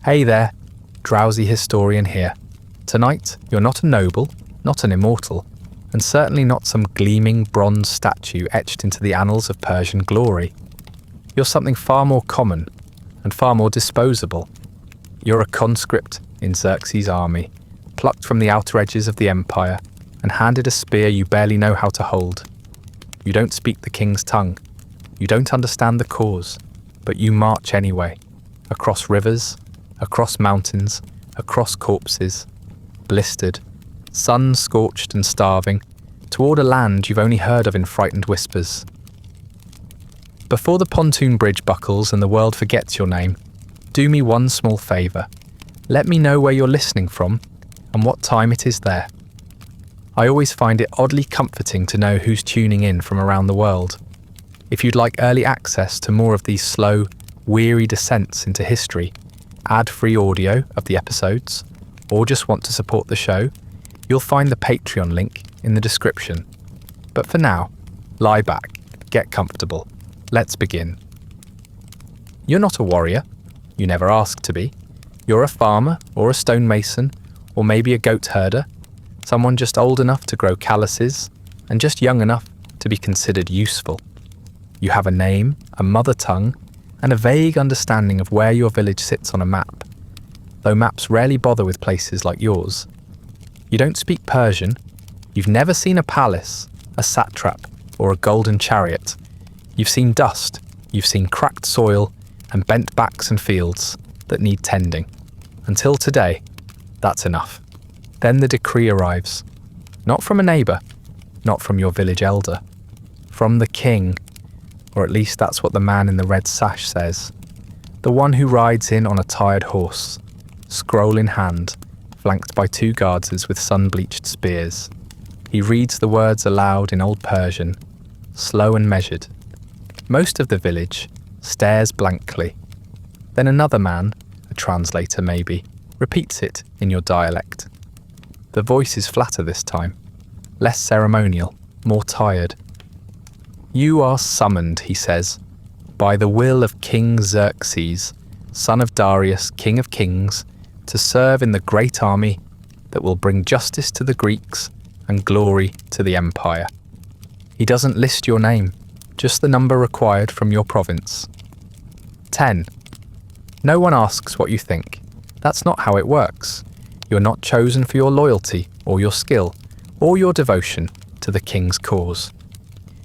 Hey there, Drowsy Historian here. Tonight, you're not a noble, not an immortal, and certainly not some gleaming bronze statue etched into the annals of Persian glory. You're something far more common and far more disposable. You're a conscript in Xerxes' army, plucked from the outer edges of the empire and handed a spear you barely know how to hold. You don't speak the king's tongue. You don't understand the cause, but you march anyway, across rivers, across mountains, across corpses, blistered, sun-scorched and starving, toward a land you've only heard of in frightened whispers. Before the pontoon bridge buckles and the world forgets your name, do me one small favour. Let me know where you're listening from and what time it is there. I always find it oddly comforting to know who's tuning in from around the world. If you'd like early access to more of these slow, weary descents into history, ad-free audio of the episodes, or just want to support the show, you'll find the Patreon link in the description. But for now, lie back, get comfortable. Let's begin. You're not a warrior. You never asked to be. You're a farmer or a stonemason or maybe a goat herder, someone just old enough to grow calluses and just young enough to be considered useful. You have a name, a mother tongue, and a vague understanding of where your village sits on a map, though maps rarely bother with places like yours. You don't speak Persian. You've never seen a palace, a satrap, or a golden chariot. You've seen dust, you've seen cracked soil, and bent backs and fields that need tending. Until today, that's enough. Then the decree arrives. Not from a neighbour, not from your village elder. From the king, or at least that's what the man in the red sash says. The one who rides in on a tired horse, scroll in hand, flanked by two guards with sun-bleached spears. He reads the words aloud in Old Persian, slow and measured. Most of the village stares blankly. Then another man, a translator maybe, repeats it in your dialect. The voice is flatter this time, less ceremonial, more tired. You are summoned, he says, by the will of King Xerxes, son of Darius, king of kings, to serve in the great army that will bring justice to the Greeks and glory to the empire. He doesn't list your name, just the number required from your province. 10. No one asks what you think. That's not how it works. You're not chosen for your loyalty or your skill or your devotion to the king's cause.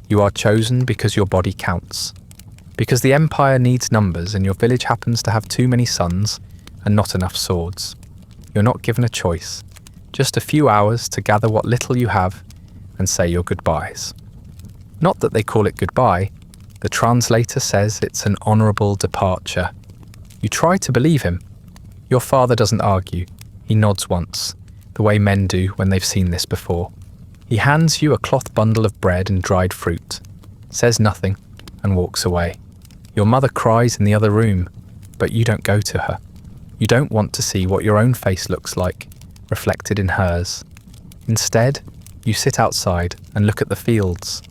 You are chosen because your body counts. Because the empire needs numbers and your village happens to have too many sons and not enough swords. You're not given a choice. Just a few hours to gather what little you have and say your goodbyes. Not that they call it goodbye. The translator says it's an honourable departure. You try to believe him. Your father doesn't argue. He nods once, the way men do when they've seen this before. He hands you a cloth bundle of bread and dried fruit, says nothing, and walks away. Your mother cries in the other room, but you don't go to her. You don't want to see what your own face looks like, reflected in hers. Instead, you sit outside and look at the fields,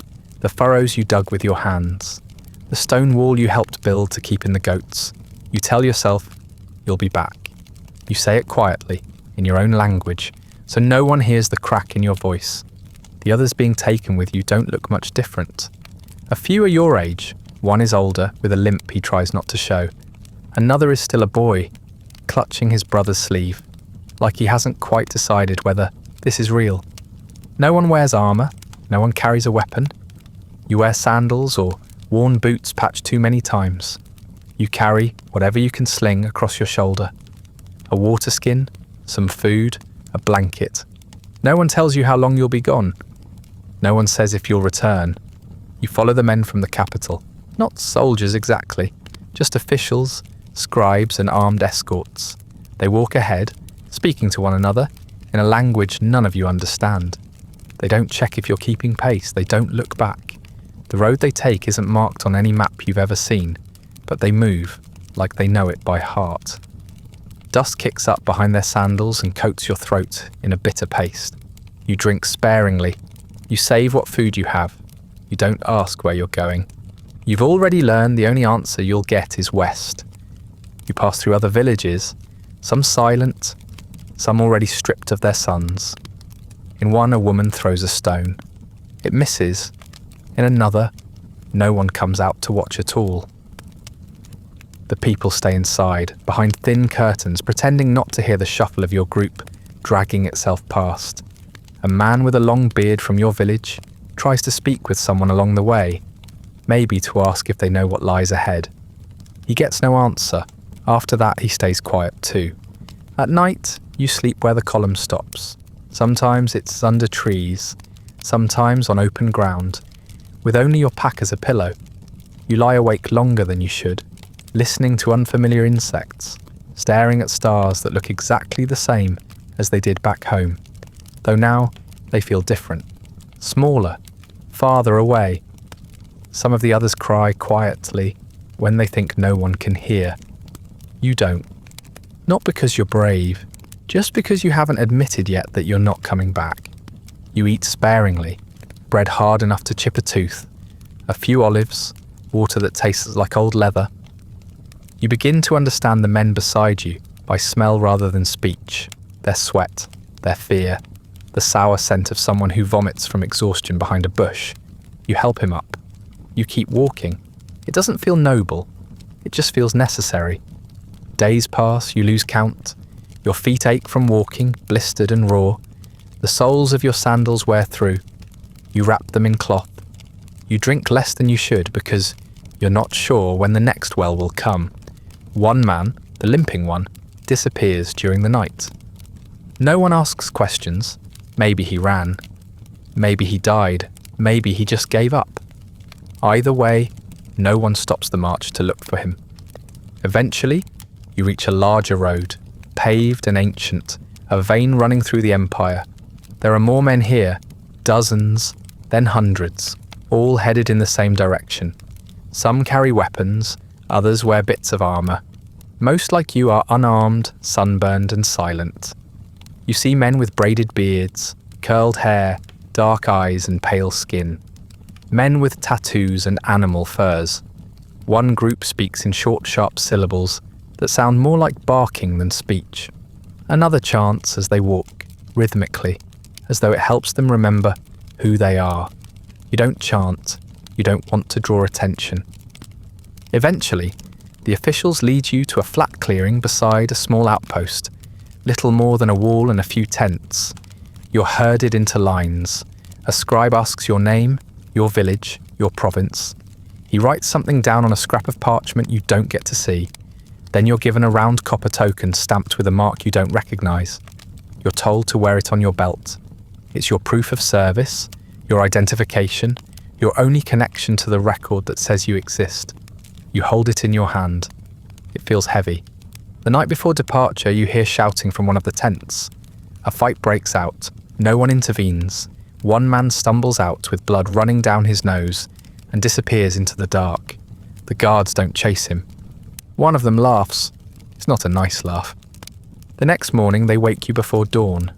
the furrows you dug with your hands, the stone wall you helped build to keep in the goats. You tell yourself, you'll be back. You say it quietly, in your own language, so no one hears the crack in your voice. The others being taken with you don't look much different. A few are your age. One is older, with a limp he tries not to show. Another is still a boy, clutching his brother's sleeve, like he hasn't quite decided whether this is real. No one wears armour, no one carries a weapon. You wear sandals or worn boots patched too many times. You carry whatever you can sling across your shoulder. A water skin, some food, a blanket. No one tells you how long you'll be gone. No one says if you'll return. You follow the men from the capital. Not soldiers exactly, just officials, scribes and armed escorts. They walk ahead, speaking to one another, in a language none of you understand. They don't check if you're keeping pace, they don't look back. The road they take isn't marked on any map you've ever seen, but they move like they know it by heart. Dust kicks up behind their sandals and coats your throat in a bitter paste. You drink sparingly. You save what food you have. You don't ask where you're going. You've already learned the only answer you'll get is west. You pass through other villages, some silent, some already stripped of their sons. In one, a woman throws a stone. It misses. In another, no one comes out to watch at all. The people stay inside, behind thin curtains, pretending not to hear the shuffle of your group dragging itself past. A man with a long beard from your village tries to speak with someone along the way, maybe to ask if they know what lies ahead. He gets no answer. After that, he stays quiet too. At night, you sleep where the column stops. Sometimes it's under trees, sometimes on open ground, with only your pack as a pillow. You lie awake longer than you should, listening to unfamiliar insects, staring at stars that look exactly the same as they did back home, though now they feel different, smaller, farther away. Some of the others cry quietly when they think no one can hear. You don't. Not because you're brave, just because you haven't admitted yet that you're not coming back. You eat sparingly, bread hard enough to chip a tooth, a few olives, water that tastes like old leather. You begin to understand the men beside you by smell rather than speech, their sweat, their fear, the sour scent of someone who vomits from exhaustion behind a bush. You help him up. You keep walking. It doesn't feel noble. It just feels necessary. Days pass, you lose count. Your feet ache from walking, blistered and raw. The soles of your sandals wear through. You wrap them in cloth. You drink less than you should because you're not sure when the next well will come. One man, the limping one, disappears during the night. No one asks questions. Maybe he ran. Maybe he died. Maybe he just gave up. Either way, no one stops the march to look for him. Eventually, you reach a larger road, paved and ancient, a vein running through the empire. There are more men here, dozens, then hundreds, all headed in the same direction. Some carry weapons, others wear bits of armour. Most like you are unarmed, sunburned and silent. You see men with braided beards, curled hair, dark eyes and pale skin. Men with tattoos and animal furs. One group speaks in short, sharp syllables that sound more like barking than speech. Another chants as they walk, rhythmically, as though it helps them remember who they are. You don't chant. You don't want to draw attention. Eventually, the officials lead you to a flat clearing beside a small outpost, little more than a wall and a few tents. You're herded into lines. A scribe asks your name, your village, your province. He writes something down on a scrap of parchment you don't get to see. Then you're given a round copper token stamped with a mark you don't recognise. You're told to wear it on your belt. It's your proof of service, your identification, your only connection to the record that says you exist. You hold it in your hand. It feels heavy. The night before departure, you hear shouting from one of the tents. A fight breaks out. No one intervenes. One man stumbles out with blood running down his nose and disappears into the dark. The guards don't chase him. One of them laughs. It's not a nice laugh. The next morning, they wake you before dawn.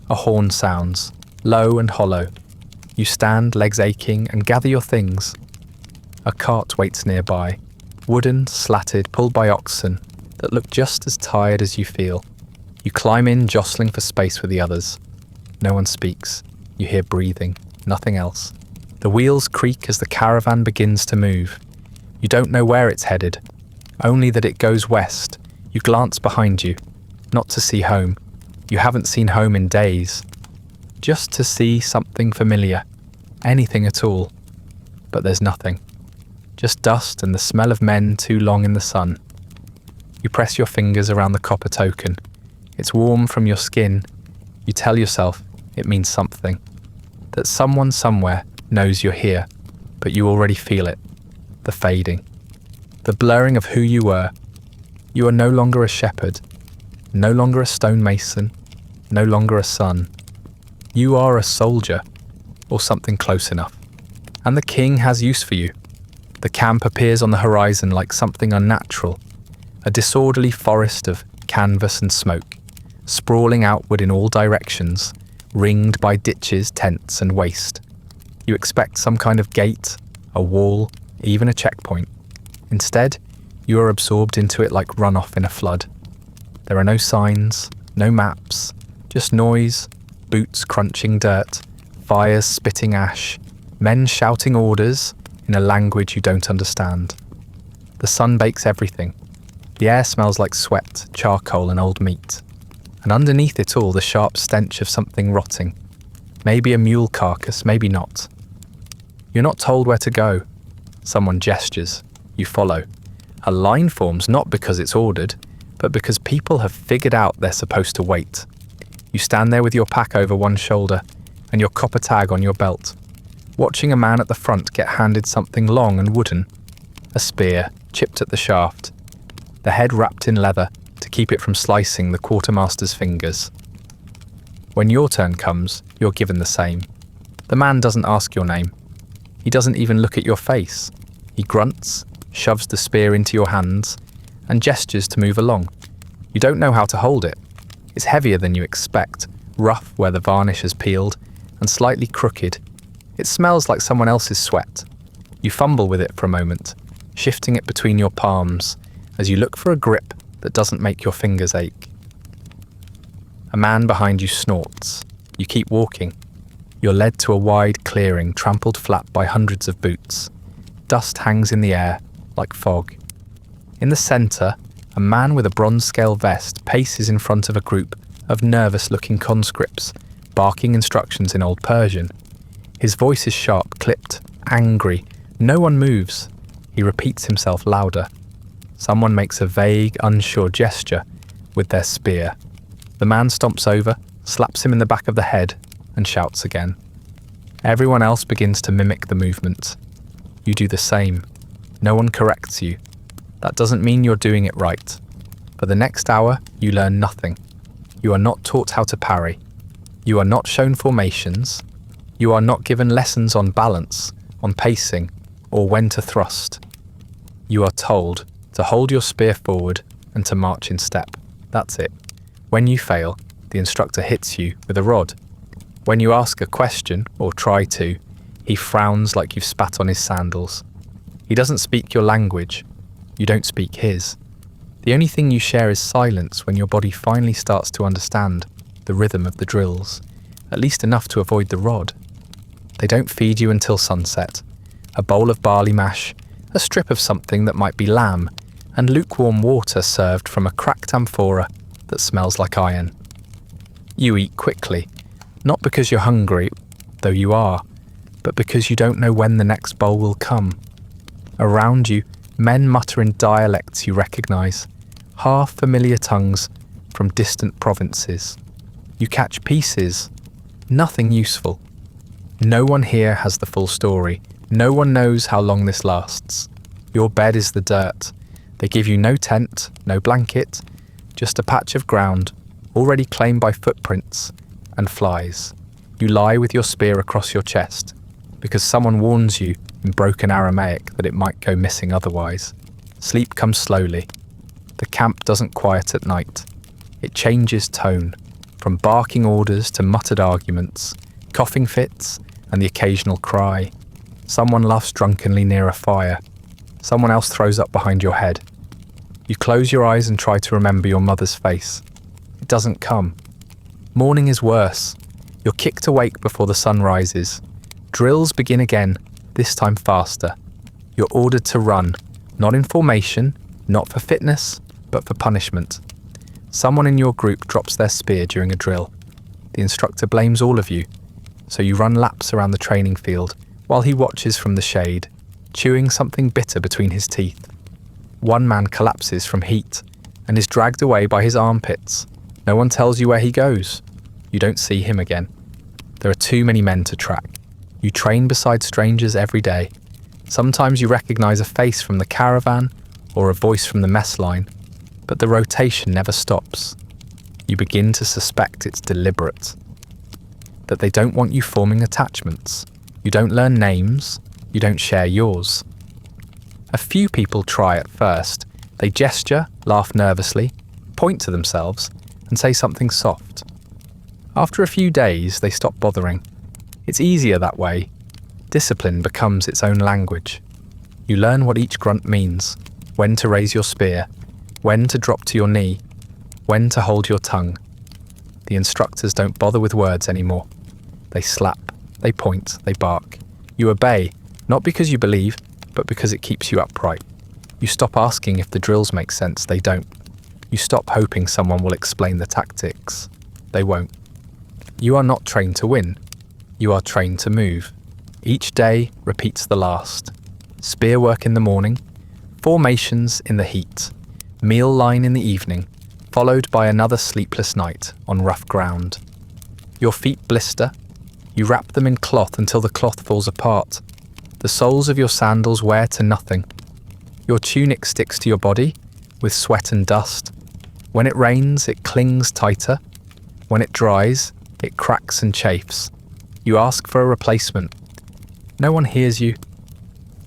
A horn sounds, low and hollow. You stand, legs aching, and gather your things. A cart waits nearby, wooden, slatted, pulled by oxen that look just as tired as you feel. You climb in, jostling for space with the others. No one speaks. You hear breathing, nothing else. The wheels creak as the caravan begins to move. You don't know where it's headed, only that it goes west. You glance behind you, not to see home. You haven't seen home in days. Just to see something familiar, anything at all. But there's nothing. Just dust and the smell of men too long in the sun. You press your fingers around the copper token. It's warm from your skin. You tell yourself it means something. That someone somewhere knows you're here, but you already feel it. The fading. The blurring of who you were. You are no longer a shepherd, no longer a stonemason, no longer a son. You are a soldier, or something close enough. And the king has use for you. The camp appears on the horizon like something unnatural, a disorderly forest of canvas and smoke, sprawling outward in all directions, ringed by ditches, tents and waste. You expect some kind of gate, a wall, even a checkpoint. Instead, you are absorbed into it like runoff in a flood. There are no signs, no maps, just noise, boots crunching dirt, fires spitting ash, men shouting orders in a language you don't understand. The sun bakes everything. The air smells like sweat, charcoal and old meat. And underneath it all, the sharp stench of something rotting. Maybe a mule carcass, maybe not. You're not told where to go. Someone gestures. You follow. A line forms not because it's ordered, but because people have figured out they're supposed to wait. You stand there with your pack over one shoulder and your copper tag on your belt, watching a man at the front get handed something long and wooden. A spear, chipped at the shaft. The head wrapped in leather to keep it from slicing the quartermaster's fingers. When your turn comes, you're given the same. The man doesn't ask your name. He doesn't even look at your face. He grunts, shoves the spear into your hands, and gestures to move along. You don't know how to hold it. It's heavier than you expect, rough where the varnish has peeled, and slightly crooked. It smells like someone else's sweat. You fumble with it for a moment, shifting it between your palms as you look for a grip that doesn't make your fingers ache. A man behind you snorts. You keep walking. You're led to a wide clearing trampled flat by hundreds of boots. Dust hangs in the air like fog. In the centre, a man with a bronze-scale vest paces in front of a group of nervous-looking conscripts, barking instructions in Old Persian. His voice is sharp, clipped, angry. No one moves. He repeats himself louder. Someone makes a vague, unsure gesture with their spear. The man stomps over, slaps him in the back of the head, and shouts again. Everyone else begins to mimic the movement. You do the same. No one corrects you. That doesn't mean you're doing it right. For the next hour, you learn nothing. You are not taught how to parry. You are not shown formations. You are not given lessons on balance, on pacing, or when to thrust. You are told to hold your spear forward and to march in step. That's it. When you fail, the instructor hits you with a rod. When you ask a question, or try to, he frowns like you've spat on his sandals. He doesn't speak your language. You don't speak his. The only thing you share is silence when your body finally starts to understand the rhythm of the drills, at least enough to avoid the rod. They don't feed you until sunset. A bowl of barley mash, a strip of something that might be lamb, and lukewarm water served from a cracked amphora that smells like iron. You eat quickly, not because you're hungry, though you are, but because you don't know when the next bowl will come. Around you, men mutter in dialects you recognise, half-familiar tongues from distant provinces. You catch pieces, nothing useful. No one here has the full story. No one knows how long this lasts. Your bed is the dirt. They give you no tent, no blanket, just a patch of ground, already claimed by footprints and flies. You lie with your spear across your chest, because someone warns you in broken Aramaic that it might go missing otherwise. Sleep comes slowly. The camp doesn't quiet at night. It changes tone, from barking orders to muttered arguments, coughing fits, and the occasional cry. Someone laughs drunkenly near a fire. Someone else throws up behind your head. You close your eyes and try to remember your mother's face. It doesn't come. Morning is worse. You're kicked awake before the sun rises. Drills begin again, this time faster. You're ordered to run, not in formation, not for fitness, but for punishment. Someone in your group drops their spear during a drill. The instructor blames all of you, so you run laps around the training field while he watches from the shade, chewing something bitter between his teeth. One man collapses from heat and is dragged away by his armpits. No one tells you where he goes. You don't see him again. There are too many men to track. You train beside strangers every day. Sometimes you recognize a face from the caravan or a voice from the mess line, but the rotation never stops. You begin to suspect it's deliberate, that they don't want you forming attachments. You don't learn names. You don't share yours. A few people try at first. They gesture, laugh nervously, point to themselves, and say something soft. After a few days, they stop bothering. It's easier that way. Discipline becomes its own language. You learn what each grunt means, when to raise your spear, when to drop to your knee. When to hold your tongue. The instructors don't bother with words anymore. They slap, they point, they bark. You obey, not because you believe, but because it keeps you upright. You stop asking if the drills make sense, they don't. You stop hoping someone will explain the tactics. They won't. You are not trained to win. You are trained to move. Each day repeats the last. Spear work in the morning, formations in the heat, meal line in the evening, followed by another sleepless night on rough ground. Your feet blister. You wrap them in cloth until the cloth falls apart. The soles of your sandals wear to nothing. Your tunic sticks to your body with sweat and dust. When it rains, it clings tighter. When it dries, it cracks and chafes. You ask for a replacement. No one hears you.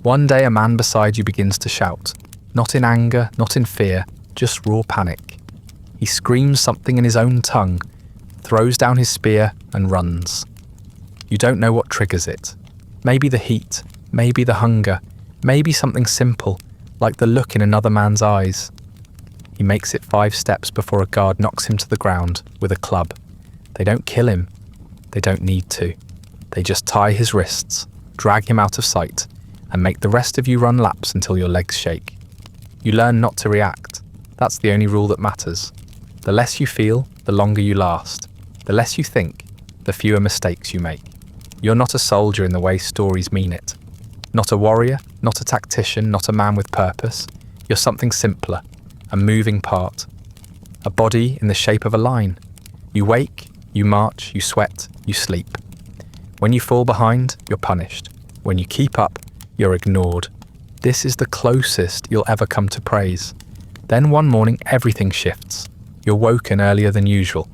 One day a man beside you begins to shout, not in anger, not in fear, just raw panic. He screams something in his own tongue, throws down his spear and runs. You don't know what triggers it. Maybe the heat, maybe the hunger, maybe something simple, like the look in another man's eyes. He makes it 5 steps before a guard knocks him to the ground with a club. They don't kill him. They don't need to. They just tie his wrists, drag him out of sight, and make the rest of you run laps until your legs shake. You learn not to react. That's the only rule that matters. The less you feel, the longer you last. The less you think, the fewer mistakes you make. You're not a soldier in the way stories mean it. Not a warrior, not a tactician, not a man with purpose. You're something simpler, a moving part. A body in the shape of a line. You wake, you march, you sweat, you sleep. When you fall behind, you're punished. When you keep up, you're ignored. This is the closest you'll ever come to praise. Then one morning, everything shifts. You're woken earlier than usual.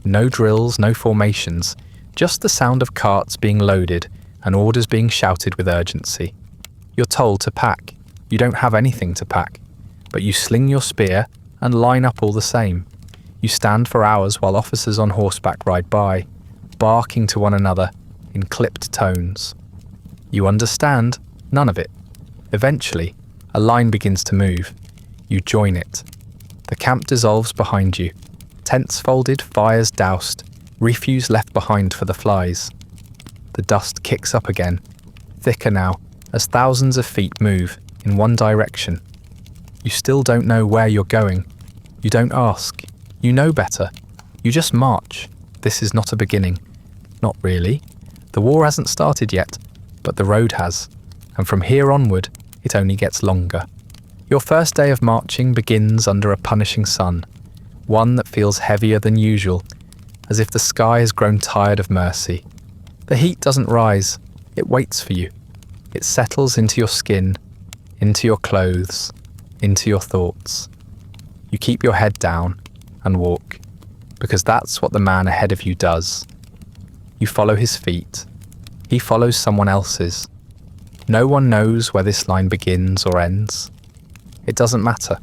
No drills, no formations, just the sound of carts being loaded and orders being shouted with urgency. You're told to pack. You don't have anything to pack, but you sling your spear and line up all the same. You stand for hours while officers on horseback ride by, barking to one another in clipped tones. You understand none of it. Eventually, a line begins to move. You join it. The camp dissolves behind you. Tents folded, fires doused, refuse left behind for the flies. The dust kicks up again, thicker now, as thousands of feet move in one direction. You still don't know where you're going. You don't ask. You know better. You just march. This is not a beginning. Not really. The war hasn't started yet, but the road has. And from here onward, it only gets longer. Your first day of marching begins under a punishing sun, one that feels heavier than usual, as if the sky has grown tired of mercy. The heat doesn't rise, it waits for you. It settles into your skin, into your clothes, into your thoughts. You keep your head down and walk, because that's what the man ahead of you does. You follow his feet. He follows someone else's. No one knows where this line begins or ends. It doesn't matter.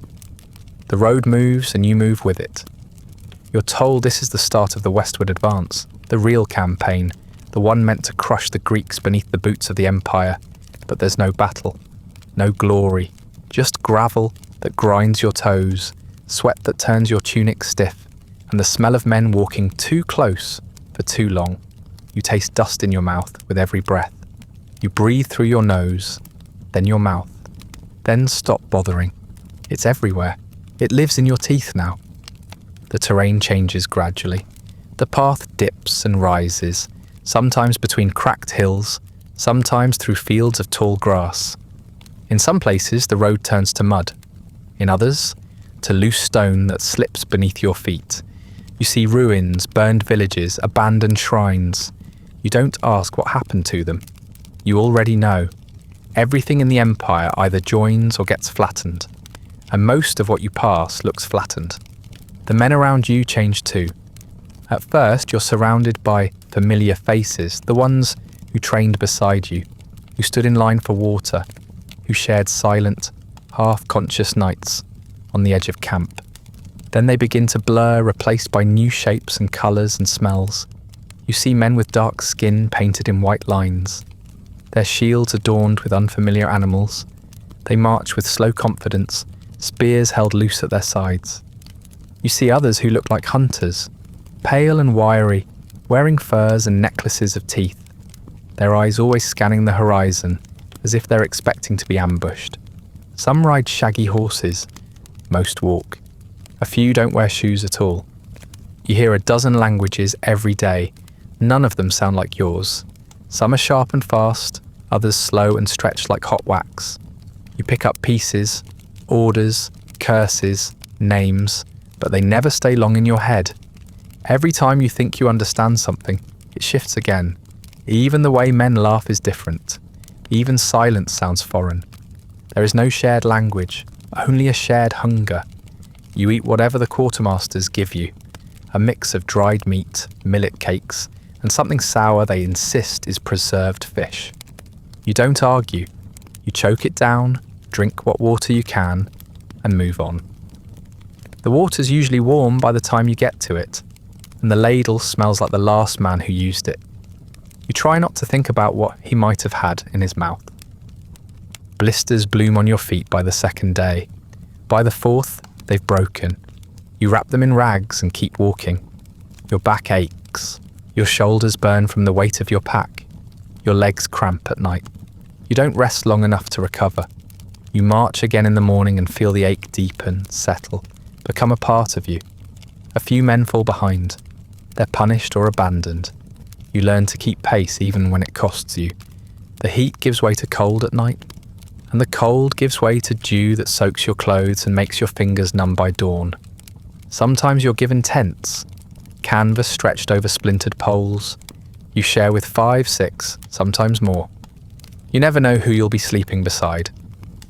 The road moves and you move with it. You're told this is the start of the westward advance, the real campaign, the one meant to crush the Greeks beneath the boots of the empire. But there's no battle, no glory, just gravel that grinds your toes, sweat that turns your tunic stiff, and the smell of men walking too close for too long. You taste dust in your mouth with every breath. You breathe through your nose, then your mouth. Then stop bothering. It's everywhere. It lives in your teeth now. The terrain changes gradually. The path dips and rises, sometimes between cracked hills, sometimes through fields of tall grass. In some places, the road turns to mud. In others, to loose stone that slips beneath your feet. You see ruins, burned villages, abandoned shrines. You don't ask what happened to them. You already know. Everything in the empire either joins or gets flattened, and most of what you pass looks flattened. The men around you change too. At first, you're surrounded by familiar faces, the ones who trained beside you, who stood in line for water, who shared silent, half-conscious nights on the edge of camp. Then they begin to blur, replaced by new shapes and colours and smells. You see men with dark skin painted in white lines, their shields adorned with unfamiliar animals. They march with slow confidence, spears held loose at their sides. You see others who look like hunters, pale and wiry, wearing furs and necklaces of teeth, their eyes always scanning the horizon as if they're expecting to be ambushed. Some ride shaggy horses, most walk. A few don't wear shoes at all. You hear a dozen languages every day, none of them sound like yours. Some are sharp and fast, others slow and stretched like hot wax. You pick up pieces, orders, curses, names, but they never stay long in your head. Every time you think you understand something, it shifts again. Even the way men laugh is different. Even silence sounds foreign. There is no shared language, only a shared hunger. You eat whatever the quartermasters give you, a mix of dried meat, millet cakes, and something sour they insist is preserved fish. You don't argue. You choke it down, drink what water you can, and move on. The water's usually warm by the time you get to it, and the ladle smells like the last man who used it. You try not to think about what he might have had in his mouth. Blisters bloom on your feet by the second day. By the fourth, they've broken. You wrap them in rags and keep walking. Your back aches. Your shoulders burn from the weight of your pack. Your legs cramp at night. You don't rest long enough to recover. You march again in the morning and feel the ache deepen, settle, become a part of you. A few men fall behind. They're punished or abandoned. You learn to keep pace even when it costs you. The heat gives way to cold at night, and the cold gives way to dew that soaks your clothes and makes your fingers numb by dawn. Sometimes you're given tents, canvas stretched over splintered poles. You share with 5, 6, sometimes more. You never know who you'll be sleeping beside.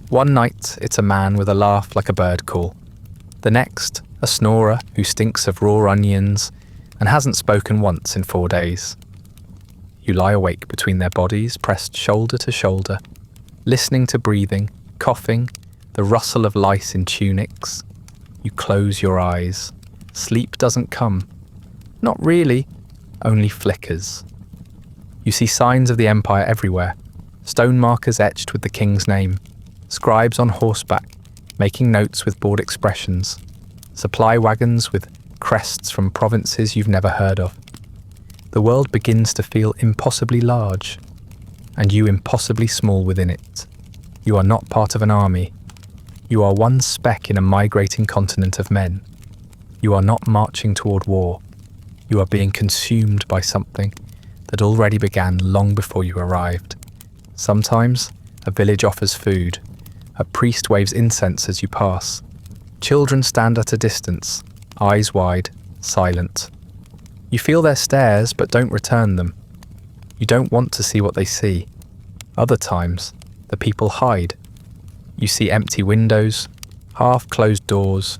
One night, it's a man with a laugh like a bird call. The next, a snorer who stinks of raw onions and hasn't spoken once in 4 days. You lie awake between their bodies, pressed shoulder to shoulder, listening to breathing, coughing, the rustle of lice in tunics. You close your eyes. Sleep doesn't come. Not really, only flickers. You see signs of the empire everywhere, stone markers etched with the king's name, scribes on horseback, making notes with bored expressions, supply wagons with crests from provinces you've never heard of. The world begins to feel impossibly large, and you impossibly small within it. You are not part of an army. You are one speck in a migrating continent of men. You are not marching toward war. You are being consumed by something that already began long before you arrived. Sometimes a village offers food. A priest waves incense as you pass. Children stand at a distance, eyes wide, silent. You feel their stares but don't return them. You don't want to see what they see. Other times, the people hide. You see empty windows, half-closed doors,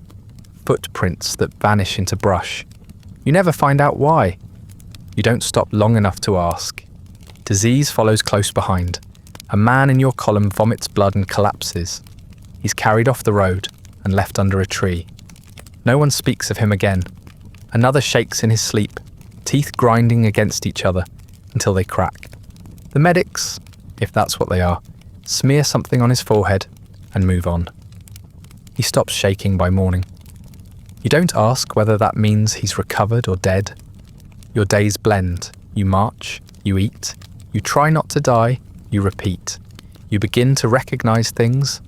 footprints that vanish into brush. You never find out why. You don't stop long enough to ask. Disease follows close behind. A man in your column vomits blood and collapses. He's carried off the road and left under a tree. No one speaks of him again. Another shakes in his sleep, teeth grinding against each other until they crack. The medics, if that's what they are, smear something on his forehead and move on. He stops shaking by morning. You don't ask whether that means he's recovered or dead. Your days blend. You march, you eat, you try not to die, you repeat. You begin to recognize things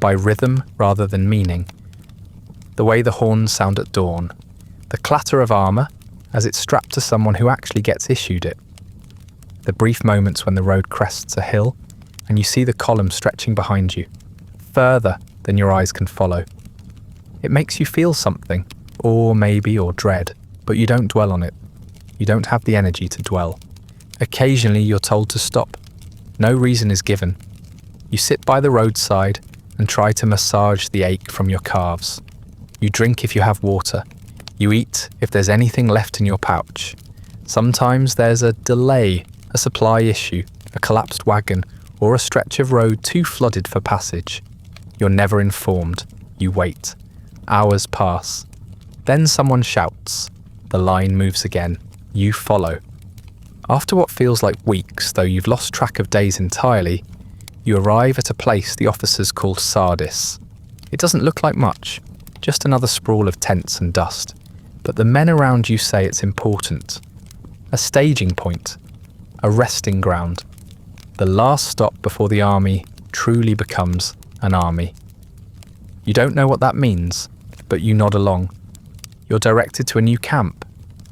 by rhythm rather than meaning. The way the horns sound at dawn. The clatter of armour as it's strapped to someone who actually gets issued it. The brief moments when the road crests a hill and you see the column stretching behind you, further than your eyes can follow. It makes you feel something, awe maybe or dread, but you don't dwell on it. You don't have the energy to dwell. Occasionally you're told to stop. No reason is given. You sit by the roadside and try to massage the ache from your calves. You drink if you have water. You eat if there's anything left in your pouch. Sometimes there's a delay, a supply issue, a collapsed wagon, or a stretch of road too flooded for passage. You're never informed. You wait. Hours pass. Then someone shouts. The line moves again. You follow. After what feels like weeks, though you've lost track of days entirely, you arrive at a place the officers call Sardis. It doesn't look like much. just another sprawl of tents and dust, but the men around you say it's important. A staging point, a resting ground, the last stop before the army truly becomes an army. You don't know what that means, but you nod along. You're directed to a new camp.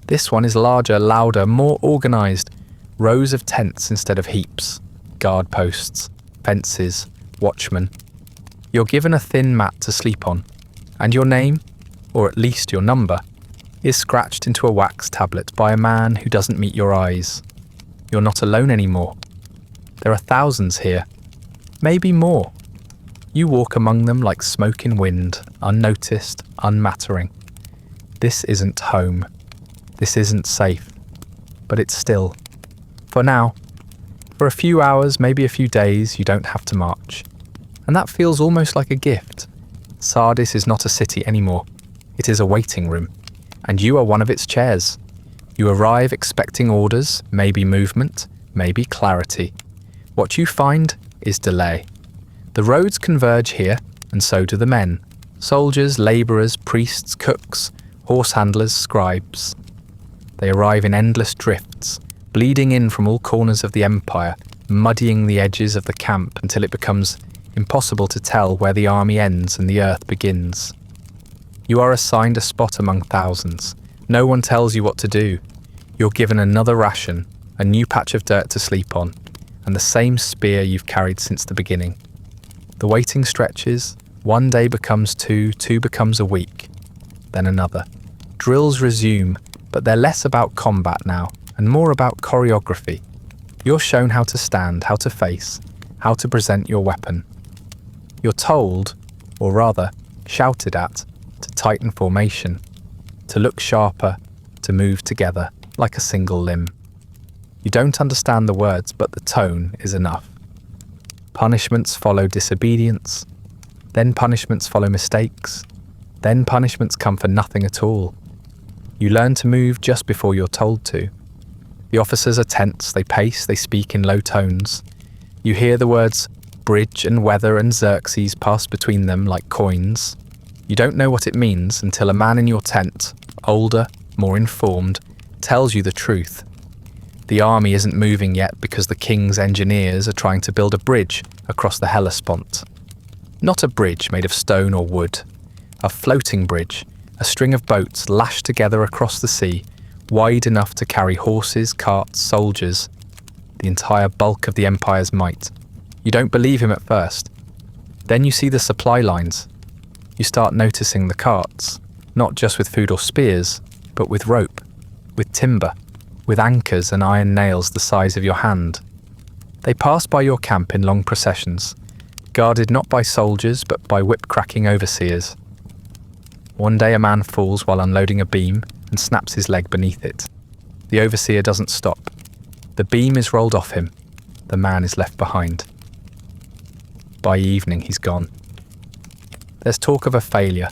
This one is larger, louder, more organised. Rows of tents instead of heaps, guard posts, fences, watchmen. You're given a thin mat to sleep on, and your name, or at least your number, is scratched into a wax tablet by a man who doesn't meet your eyes. You're not alone anymore. There are thousands here, maybe more. You walk among them like smoke in wind, unnoticed, unmattering. This isn't home. This isn't safe. But it's still. For now. For a few hours, maybe a few days, you don't have to march. And that feels almost like a gift. Sardis is not a city anymore. It is a waiting room. And you are one of its chairs. You arrive expecting orders, maybe movement, maybe clarity. What you find is delay. The roads converge here, and so do the men. Soldiers, labourers, priests, cooks, horse handlers, scribes. They arrive in endless drifts, bleeding in from all corners of the empire, muddying the edges of the camp until it becomes impossible to tell where the army ends and the earth begins. You are assigned a spot among thousands. No one tells you what to do. You're given another ration, a new patch of dirt to sleep on, and the same spear you've carried since the beginning. The waiting stretches. One day becomes two becomes a week, then another. Drills resume, but they're less about combat now, and more about choreography. You're shown how to stand, how to face, how to present your weapon. You're told, or rather, shouted at, to tighten formation, to look sharper, to move together, like a single limb. You don't understand the words, but the tone is enough. Punishments follow disobedience, then punishments follow mistakes, then punishments come for nothing at all. You learn to move just before you're told to. The officers are tense, they pace, they speak in low tones. You hear the words bridge and weather and Xerxes pass between them like coins. You don't know what it means until a man in your tent, older, more informed, tells you the truth. The army isn't moving yet because the king's engineers are trying to build a bridge across the Hellespont. Not a bridge made of stone or wood. A floating bridge, a string of boats lashed together across the sea, wide enough to carry horses, carts, soldiers, the entire bulk of the empire's might. You don't believe him at first. Then you see the supply lines. You start noticing the carts, not just with food or spears, but with rope, with timber, with anchors and iron nails the size of your hand. They pass by your camp in long processions, guarded not by soldiers but by whip-cracking overseers. One day a man falls while unloading a beam and snaps his leg beneath it. The overseer doesn't stop. The beam is rolled off him. The man is left behind. By evening he's gone. There's talk of a failure.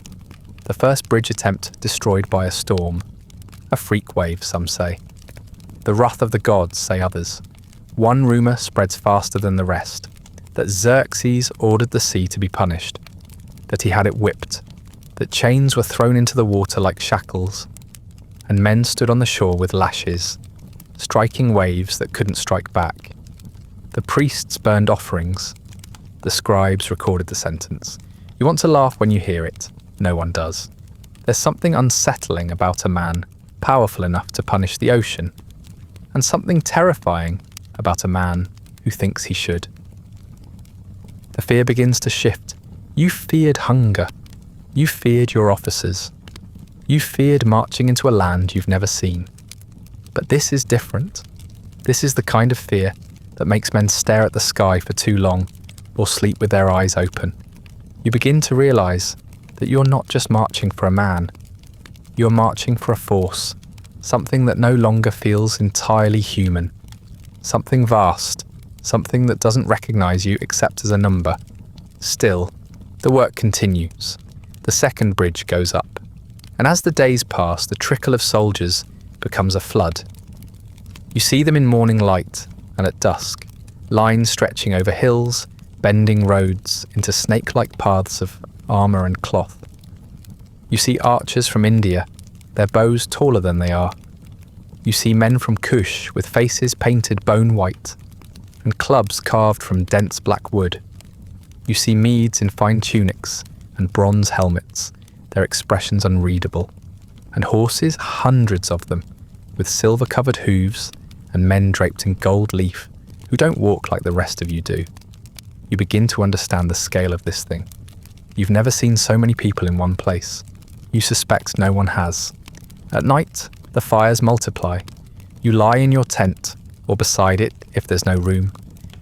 The first bridge attempt destroyed by a storm. A freak wave, some say. The wrath of the gods, say others. One rumour spreads faster than the rest, that Xerxes ordered the sea to be punished, that he had it whipped, that chains were thrown into the water like shackles, and men stood on the shore with lashes, striking waves that couldn't strike back. The priests burned offerings. The scribes recorded the sentence. You want to laugh when you hear it. No one does. There's something unsettling about a man powerful enough to punish the ocean, and something terrifying about a man who thinks he should. The fear begins to shift. You feared hunger. You feared your officers. You feared marching into a land you've never seen. But this is different. This is the kind of fear that makes men stare at the sky for too long or sleep with their eyes open. You begin to realise that you're not just marching for a man. You're marching for a force, something that no longer feels entirely human, something vast, something that doesn't recognise you except as a number. Still, the work continues. The second bridge goes up, and as the days pass, the trickle of soldiers becomes a flood. You see them in morning light and at dusk, lines stretching over hills, bending roads into snake-like paths of armour and cloth. You see archers from India, their bows taller than they are. You see men from Kush with faces painted bone white, and clubs carved from dense black wood. You see Medes in fine tunics and bronze helmets, their expressions unreadable, and horses, hundreds of them, with silver-covered hooves, and men draped in gold leaf, who don't walk like the rest of you do. You begin to understand the scale of this thing. You've never seen so many people in one place. You suspect no one has. At night, the fires multiply. You lie in your tent, or beside it if there's no room,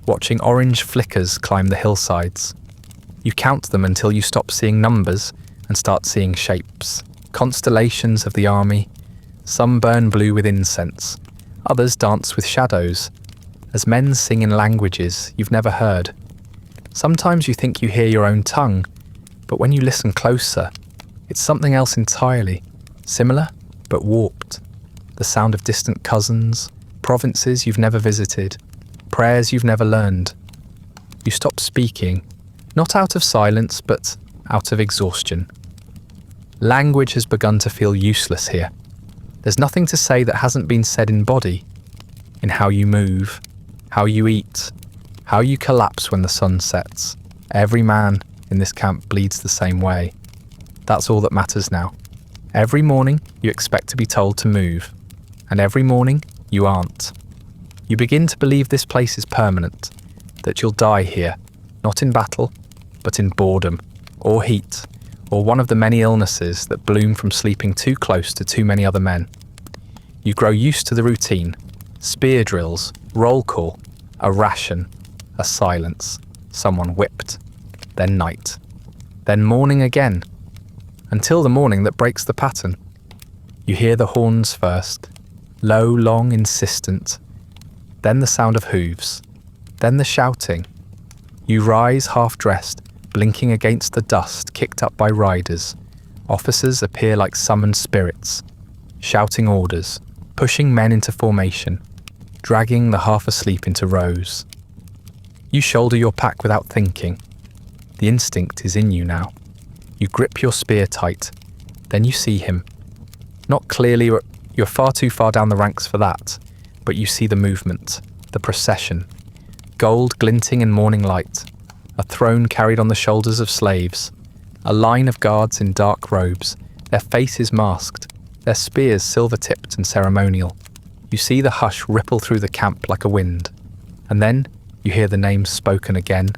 watching orange flickers climb the hillsides. You count them until you stop seeing numbers and start seeing shapes, constellations of the army. Some burn blue with incense, others dance with shadows, as men sing in languages you've never heard. Sometimes you think you hear your own tongue, but when you listen closer, it's something else entirely, similar but warped. The sound of distant cousins, provinces you've never visited, prayers you've never learned. You stop speaking, not out of silence, but out of exhaustion. Language has begun to feel useless here. There's nothing to say that hasn't been said in body, in how you move, how you eat, how you collapse when the sun sets. Every man in this camp bleeds the same way. That's all that matters now. Every morning you expect to be told to move, and every morning you aren't. You begin to believe this place is permanent, that you'll die here, not in battle, but in boredom, or heat, or one of the many illnesses that bloom from sleeping too close to too many other men. You grow used to the routine, spear drills, roll call, a ration, a silence, someone whipped, then night, then morning again, until the morning that breaks the pattern. You hear the horns first, low, long, insistent, then the sound of hooves, then the shouting. You rise half-dressed, blinking against the dust kicked up by riders. Officers appear like summoned spirits, shouting orders, pushing men into formation, dragging the half-asleep into rows. You shoulder your pack without thinking. The instinct is in you now. You grip your spear tight, then you see him. Not clearly, you're far too far down the ranks for that, but you see the movement, the procession, gold glinting in morning light, a throne carried on the shoulders of slaves, a line of guards in dark robes, their faces masked, their spears silver-tipped and ceremonial. You see the hush ripple through the camp like a wind, and then you hear the names spoken again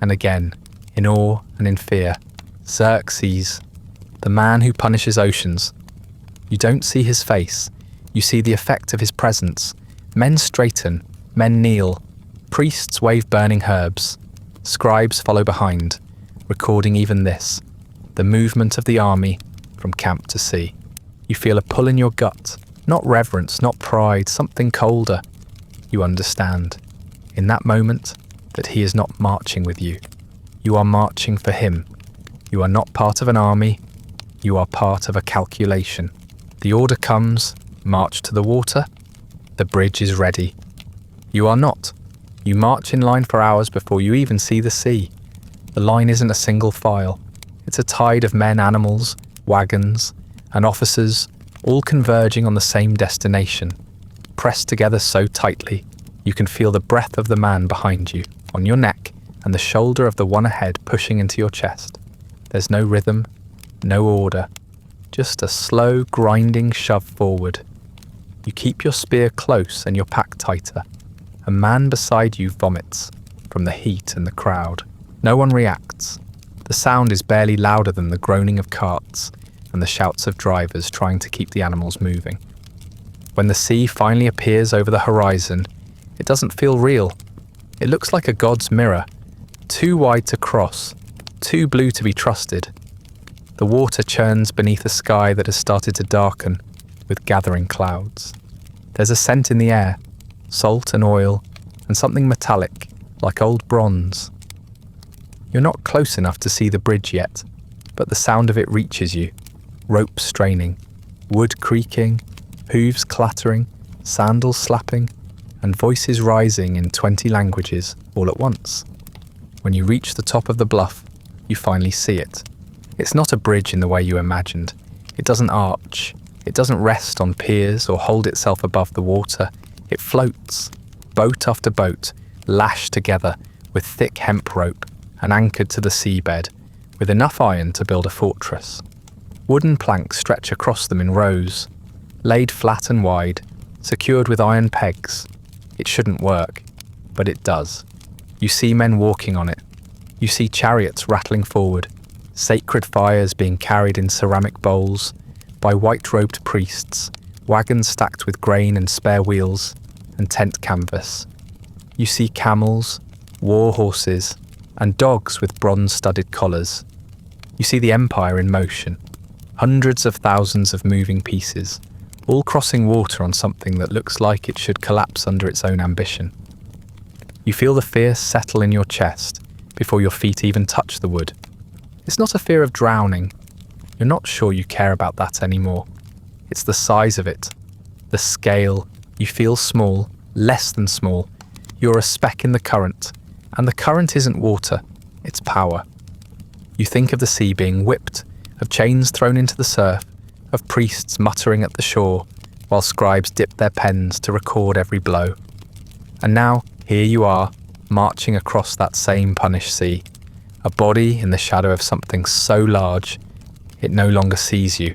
and again, in awe and in fear. Xerxes, the man who punishes oceans. You don't see his face, you see the effect of his presence. Men straighten, men kneel, priests wave burning herbs, scribes follow behind, recording even this, the movement of the army from camp to sea. You feel a pull in your gut, not reverence, not pride, something colder. You understand, in that moment, that he is not marching with you. You are marching for him. You are not part of an army, you are part of a calculation. The order comes, march to the water, the bridge is ready. You are not. You march in line for hours before you even see the sea. The line isn't a single file. It's a tide of men, animals, wagons, and officers, all converging on the same destination, pressed together so tightly you can feel the breath of the man behind you, on your neck, and the shoulder of the one ahead pushing into your chest. There's no rhythm, no order, just a slow, grinding shove forward. You keep your spear close and your pack tighter. A man beside you vomits from the heat and the crowd. No one reacts. The sound is barely louder than the groaning of carts and the shouts of drivers trying to keep the animals moving. When the sea finally appears over the horizon, it doesn't feel real. It looks like a god's mirror, too wide to cross, too blue to be trusted. The water churns beneath a sky that has started to darken with gathering clouds. There's a scent in the air, salt and oil, and something metallic, like old bronze. You're not close enough to see the bridge yet, but the sound of it reaches you. Ropes straining, wood creaking, hooves clattering, sandals slapping, and voices rising in 20 languages all at once. When you reach the top of the bluff, you finally see it. It's not a bridge in the way you imagined. It doesn't arch. It doesn't rest on piers or hold itself above the water. It floats, boat after boat, lashed together with thick hemp rope and anchored to the seabed, with enough iron to build a fortress. Wooden planks stretch across them in rows, laid flat and wide, secured with iron pegs. It shouldn't work, but it does. You see men walking on it. You see chariots rattling forward, sacred fires being carried in ceramic bowls by white-robed priests, wagons stacked with grain and spare wheels, and tent canvas. You see camels, war horses, and dogs with bronze-studded collars. You see the empire in motion, hundreds of thousands of moving pieces, all crossing water on something that looks like it should collapse under its own ambition. You feel the fear settle in your chest before your feet even touch the wood. It's not a fear of drowning. You're not sure you care about that anymore. It's the size of it, the scale. You feel small, less than small. You're a speck in the current, and the current isn't water, it's power. You think of the sea being whipped, of chains thrown into the surf, of priests muttering at the shore, while scribes dip their pens to record every blow. And now, here you are, marching across that same punished sea, a body in the shadow of something so large, it no longer sees you.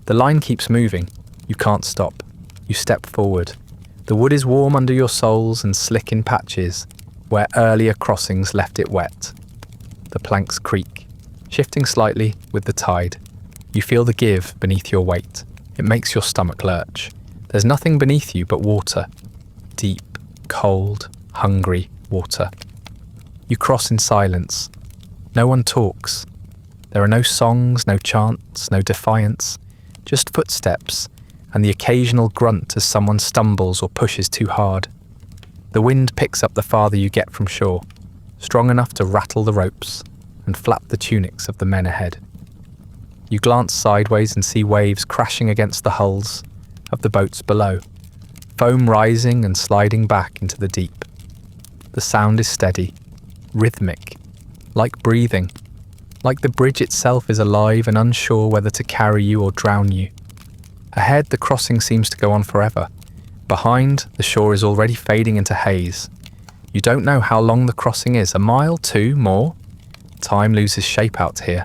The line keeps moving. You can't stop. You step forward. The wood is warm under your soles and slick in patches, where earlier crossings left it wet. The planks creak, shifting slightly with the tide. You feel the give beneath your weight. It makes your stomach lurch. There's nothing beneath you but water. Deep, cold, hungry water. You cross in silence. No one talks. There are no songs, no chants, no defiance, just footsteps and the occasional grunt as someone stumbles or pushes too hard. The wind picks up the farther you get from shore, strong enough to rattle the ropes and flap the tunics of the men ahead. You glance sideways and see waves crashing against the hulls of the boats below, foam rising and sliding back into the deep. The sound is steady, rhythmic, like breathing, like the bridge itself is alive and unsure whether to carry you or drown you. Ahead, the crossing seems to go on forever. Behind, the shore is already fading into haze. You don't know how long the crossing is, a mile, two, more? Time loses shape out here.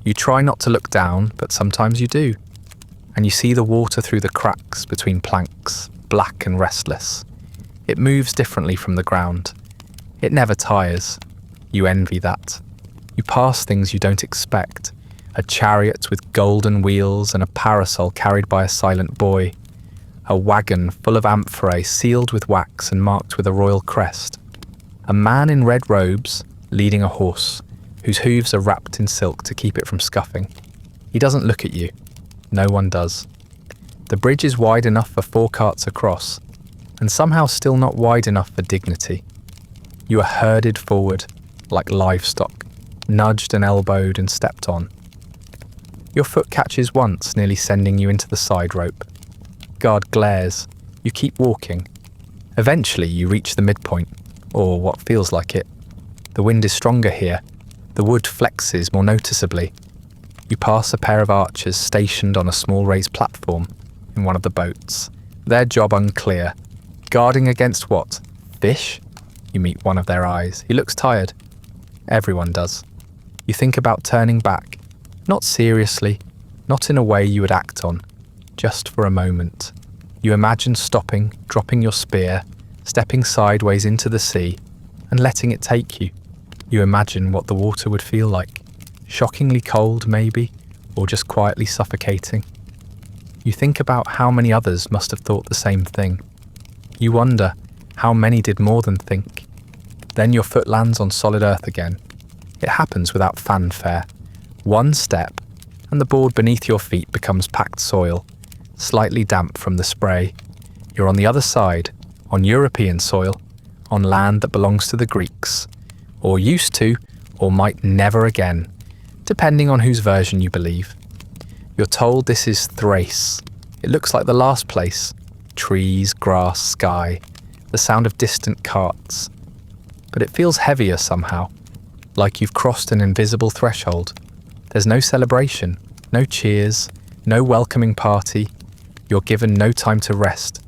You try not to look down, but sometimes you do. And you see the water through the cracks between planks, black and restless. It moves differently from the ground. It never tires. You envy that. You pass things you don't expect. A chariot with golden wheels and a parasol carried by a silent boy. A wagon full of amphorae sealed with wax and marked with a royal crest. A man in red robes leading a horse, whose hooves are wrapped in silk to keep it from scuffing. He doesn't look at you. No one does. The bridge is wide enough for 4 carts across, and somehow still not wide enough for dignity. You are herded forward, like livestock, nudged and elbowed and stepped on. Your foot catches once, nearly sending you into the side rope. Guard glares. You keep walking. Eventually you reach the midpoint, or what feels like it. The wind is stronger here. The wood flexes more noticeably. You pass a pair of archers stationed on a small raised platform in one of the boats. Their job unclear. Guarding against what? Fish? You meet one of their eyes. He looks tired. Everyone does. You think about turning back. Not seriously, not in a way you would act on. Just for a moment. You imagine stopping, dropping your spear, stepping sideways into the sea, and letting it take you. You imagine what the water would feel like. Shockingly cold, maybe, or just quietly suffocating. You think about how many others must have thought the same thing. You wonder how many did more than think. Then your foot lands on solid earth again. It happens without fanfare. One step, and the board beneath your feet becomes packed soil, slightly damp from the spray. You're on the other side, on European soil, on land that belongs to the Greeks, or used to, or might never again, depending on whose version you believe. You're told this is Thrace. It looks like the last place. Trees, grass, sky, the sound of distant carts. But it feels heavier somehow, like you've crossed an invisible threshold. There's no celebration, No cheers, no welcoming party. You're given no time to rest.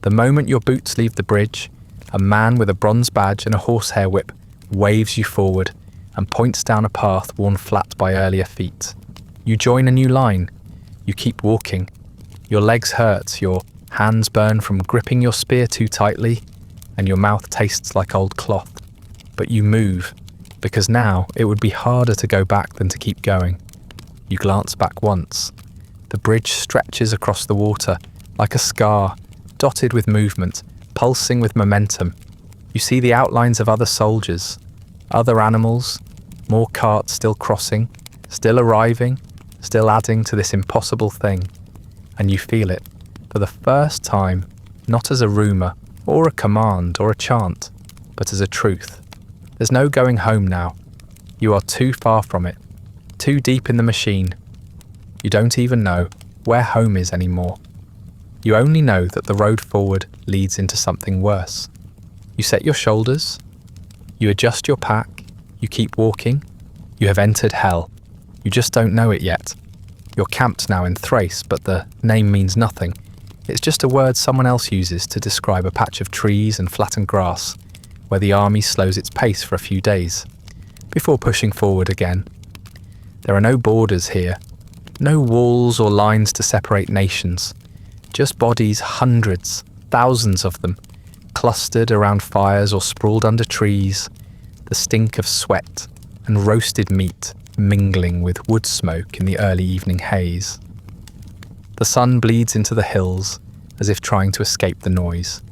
The moment your boots leave the bridge, a man with a bronze badge and a horsehair whip waves you forward and points down a path worn flat by earlier feet. You join a new line. You keep walking. Your legs hurt, your hands burn from gripping your spear too tightly, and your mouth tastes like old cloth. But you move, because now it would be harder to go back than to keep going. You glance back once. The bridge stretches across the water like a scar, dotted with movement, pulsing with momentum. You see the outlines of other soldiers, other animals, more carts still crossing, still arriving, still adding to this impossible thing. And you feel it, for the first time, not as a rumour, or a command, or a chant, but as a truth. There's no going home now. You are too far from it, too deep in the machine. You don't even know where home is anymore. You only know that the road forward leads into something worse. You set your shoulders, you adjust your pack, you keep walking. You have entered hell. You just don't know it yet. You're camped now in Thrace, but the name means nothing. It's just a word someone else uses to describe a patch of trees and flattened grass, where the army slows its pace for a few days, before pushing forward again. There are no borders here, no walls or lines to separate nations, just bodies, hundreds, thousands of them, clustered around fires or sprawled under trees, the stink of sweat and roasted meat mingling with wood smoke in the early evening haze. The sun bleeds into the hills as if trying to escape the noise.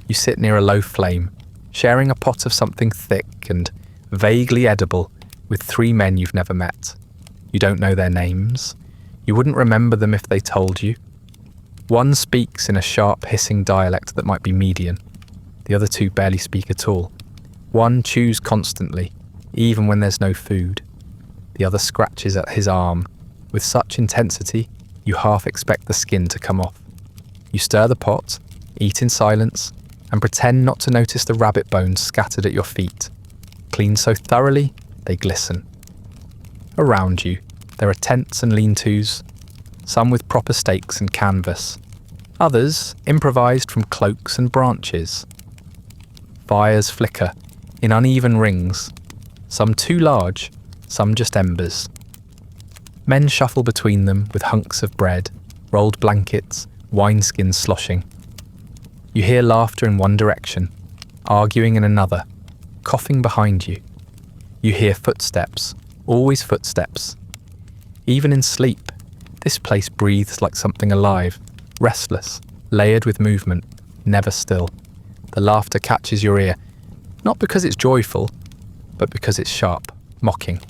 You sit near a low flame, sharing a pot of something thick and vaguely edible with 3 men you've never met. You don't know their names. You wouldn't remember them if they told you. One speaks in a sharp hissing dialect that might be Median. The other 2 barely speak at all. One chews constantly, even when there's no food. The other scratches at his arm with such intensity you half expect the skin to come off. You stir the pot, eat in silence, and pretend not to notice the rabbit bones scattered at your feet, cleaned so thoroughly they glisten. Around you, there are tents and lean-tos, some with proper stakes and canvas, others improvised from cloaks and branches. Fires flicker in uneven rings, some too large, some just embers. Men shuffle between them with hunks of bread, rolled blankets, wineskins sloshing. You hear laughter in one direction, arguing in another, coughing behind you. You hear footsteps, always footsteps. Even in sleep, this place breathes like something alive, restless, layered with movement, never still. The laughter catches your ear, not because it's joyful, but because it's sharp, mocking.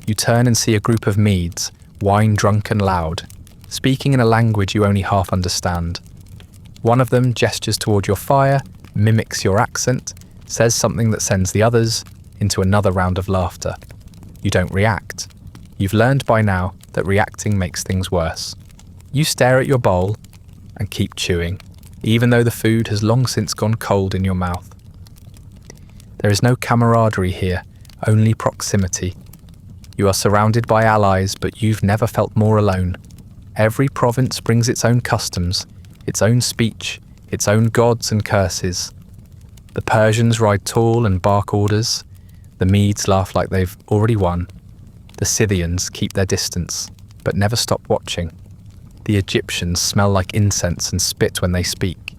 You turn and see a group of Medes, wine-drunk and loud, speaking in a language you only half understand. One of them gestures toward your fire, mimics your accent, says something that sends the others into another round of laughter. You don't react. You've learned by now that reacting makes things worse. You stare at your bowl and keep chewing, even though the food has long since gone cold in your mouth. There is no camaraderie here, only proximity. You are surrounded by allies, but you've never felt more alone. Every province brings its own customs, its own speech, its own gods and curses. The Persians ride tall and bark orders. The Medes laugh like they've already won. The Scythians keep their distance, but never stop watching. The Egyptians smell like incense and spit when they speak.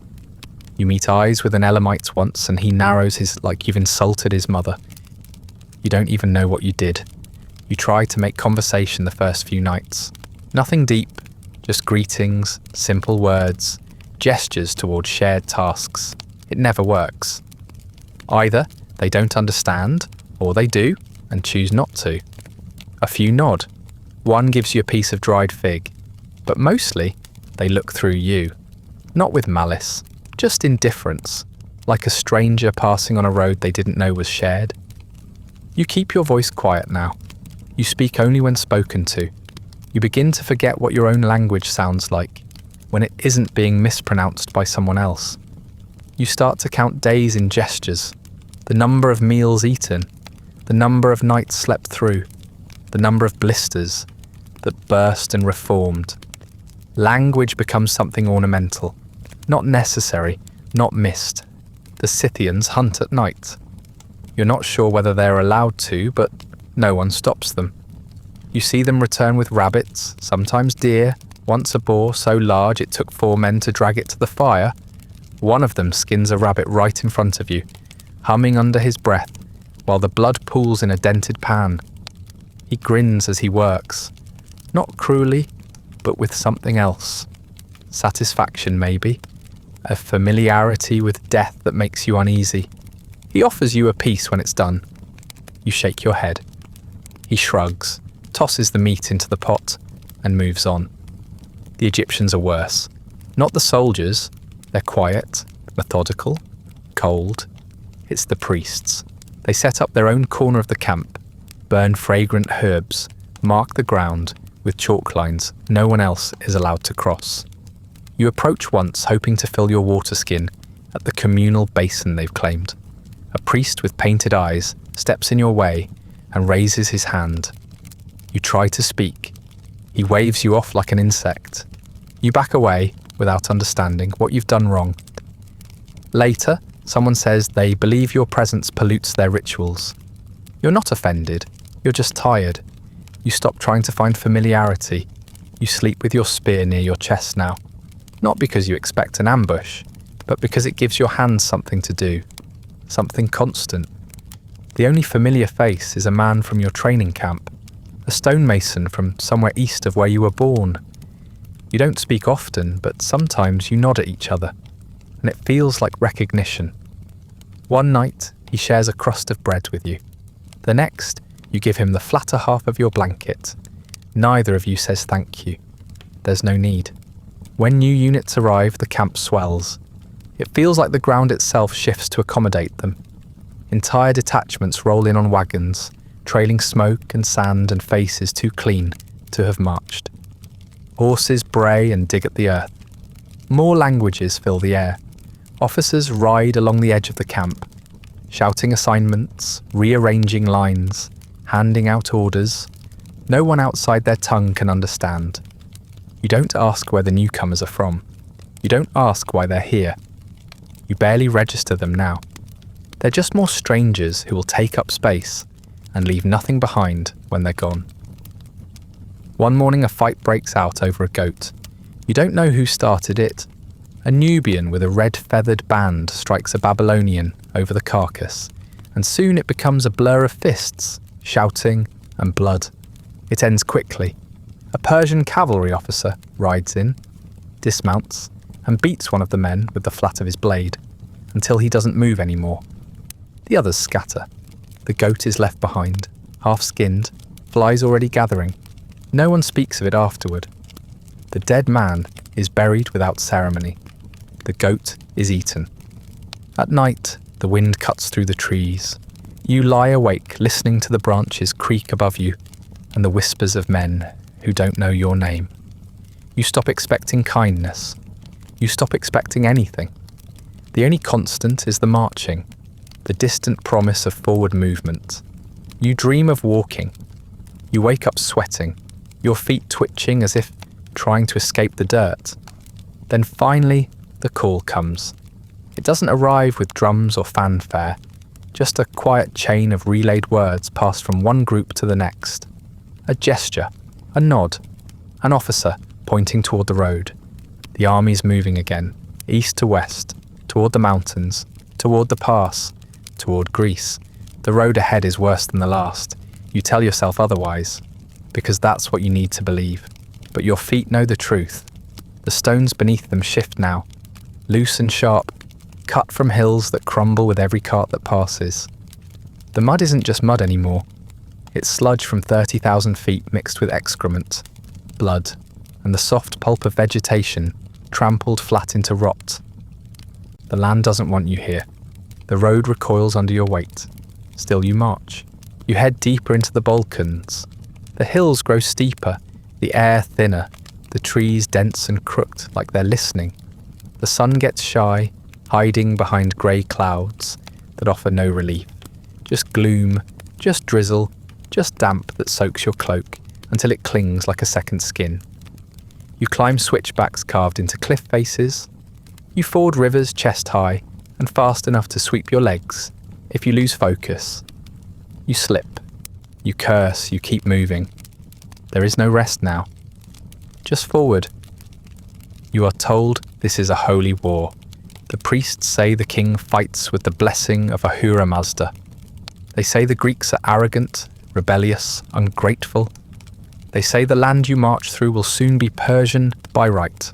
You meet eyes with an Elamite once and he narrows his like you've insulted his mother. You don't even know what you did. You try to make conversation the first few nights. Nothing deep, just greetings, simple words, gestures towards shared tasks. It never works. Either they don't understand, or they do, and choose not to. A few nod. One gives you a piece of dried fig. But mostly, they look through you. Not with malice, just indifference, like a stranger passing on a road they didn't know was shared. You keep your voice quiet now. You speak only when spoken to. You begin to forget what your own language sounds like, when it isn't being mispronounced by someone else. You start to count days in gestures, the number of meals eaten, the number of nights slept through, the number of blisters, that burst and reformed. Language becomes something ornamental, not necessary, not missed. The Scythians hunt at night. You're not sure whether they're allowed to, but no one stops them. You see them return with rabbits, sometimes deer, once a boar so large it took 4 men to drag it to the fire. One of them skins a rabbit right in front of you, humming under his breath, while the blood pools in a dented pan. He grins as he works, not cruelly, but with something else. Satisfaction, maybe. A familiarity with death that makes you uneasy. He offers you a piece when it's done. You shake your head. He shrugs, tosses the meat into the pot, and moves on. The Egyptians are worse. Not the soldiers. They're quiet, methodical, cold. It's the priests. They set up their own corner of the camp, burn fragrant herbs, mark the ground with chalk lines no one else is allowed to cross. You approach once, hoping to fill your water skin at the communal basin they've claimed. A priest with painted eyes steps in your way and raises his hand. You try to speak. He waves you off like an insect. You back away without understanding what you've done wrong. Later, someone says they believe your presence pollutes their rituals. You're not offended. You're just tired. You stop trying to find familiarity. You sleep with your spear near your chest now. Not because you expect an ambush, but because it gives your hands something to do. Something constant. The only familiar face is a man from your training camp, a stonemason from somewhere east of where you were born. You don't speak often, but sometimes you nod at each other, and it feels like recognition. One night, he shares a crust of bread with you. The next, you give him the flatter half of your blanket. Neither of you says thank you. There's no need. When new units arrive, the camp swells. It feels like the ground itself shifts to accommodate them. Entire detachments roll in on wagons, trailing smoke and sand and faces too clean to have marched. Horses bray and dig at the earth. More languages fill the air. Officers ride along the edge of the camp, shouting assignments, rearranging lines, handing out orders. No one outside their tongue can understand. You don't ask where the newcomers are from. You don't ask why they're here. You barely register them now. They're just more strangers who will take up space and leave nothing behind when they're gone. One morning a fight breaks out over a goat. You don't know who started it. A Nubian with a red feathered band strikes a Babylonian over the carcass, and soon it becomes a blur of fists, shouting, and blood. It ends quickly. A Persian cavalry officer rides in, dismounts, and beats one of the men with the flat of his blade, until he doesn't move anymore. The others scatter. The goat is left behind, half-skinned, flies already gathering. No one speaks of it afterward. The dead man is buried without ceremony. The goat is eaten. At night, the wind cuts through the trees. You lie awake, listening to the branches creak above you and the whispers of men who don't know your name. You stop expecting kindness. You stop expecting anything. The only constant is the marching, the distant promise of forward movement. You dream of walking. You wake up sweating, your feet twitching as if trying to escape the dirt. Then finally, the call comes. It doesn't arrive with drums or fanfare, just a quiet chain of relayed words passed from one group to the next. A gesture, a nod, an officer pointing toward the road. The army's moving again, east to west, toward the mountains, toward the pass, toward Greece. The road ahead is worse than the last. You tell yourself otherwise, because that's what you need to believe. But your feet know the truth. The stones beneath them shift now, loose and sharp, cut from hills that crumble with every cart that passes. The mud isn't just mud anymore. It's sludge from 30,000 feet mixed with excrement, blood, and the soft pulp of vegetation trampled flat into rot. The land doesn't want you here. The road recoils under your weight. Still you march. You head deeper into the Balkans. The hills grow steeper, the air thinner, the trees dense and crooked like they're listening. The sun gets shy, hiding behind grey clouds that offer no relief. Just gloom, just drizzle, just damp that soaks your cloak, until it clings like a second skin. You climb switchbacks carved into cliff faces. You ford rivers chest high and fast enough to sweep your legs if you lose focus. You slip. You curse. You keep moving. There is no rest now. Just forward. You are told this is a holy war. The priests say the king fights with the blessing of Ahura Mazda. They say the Greeks are arrogant, rebellious, ungrateful. They say the land you march through will soon be Persian by right.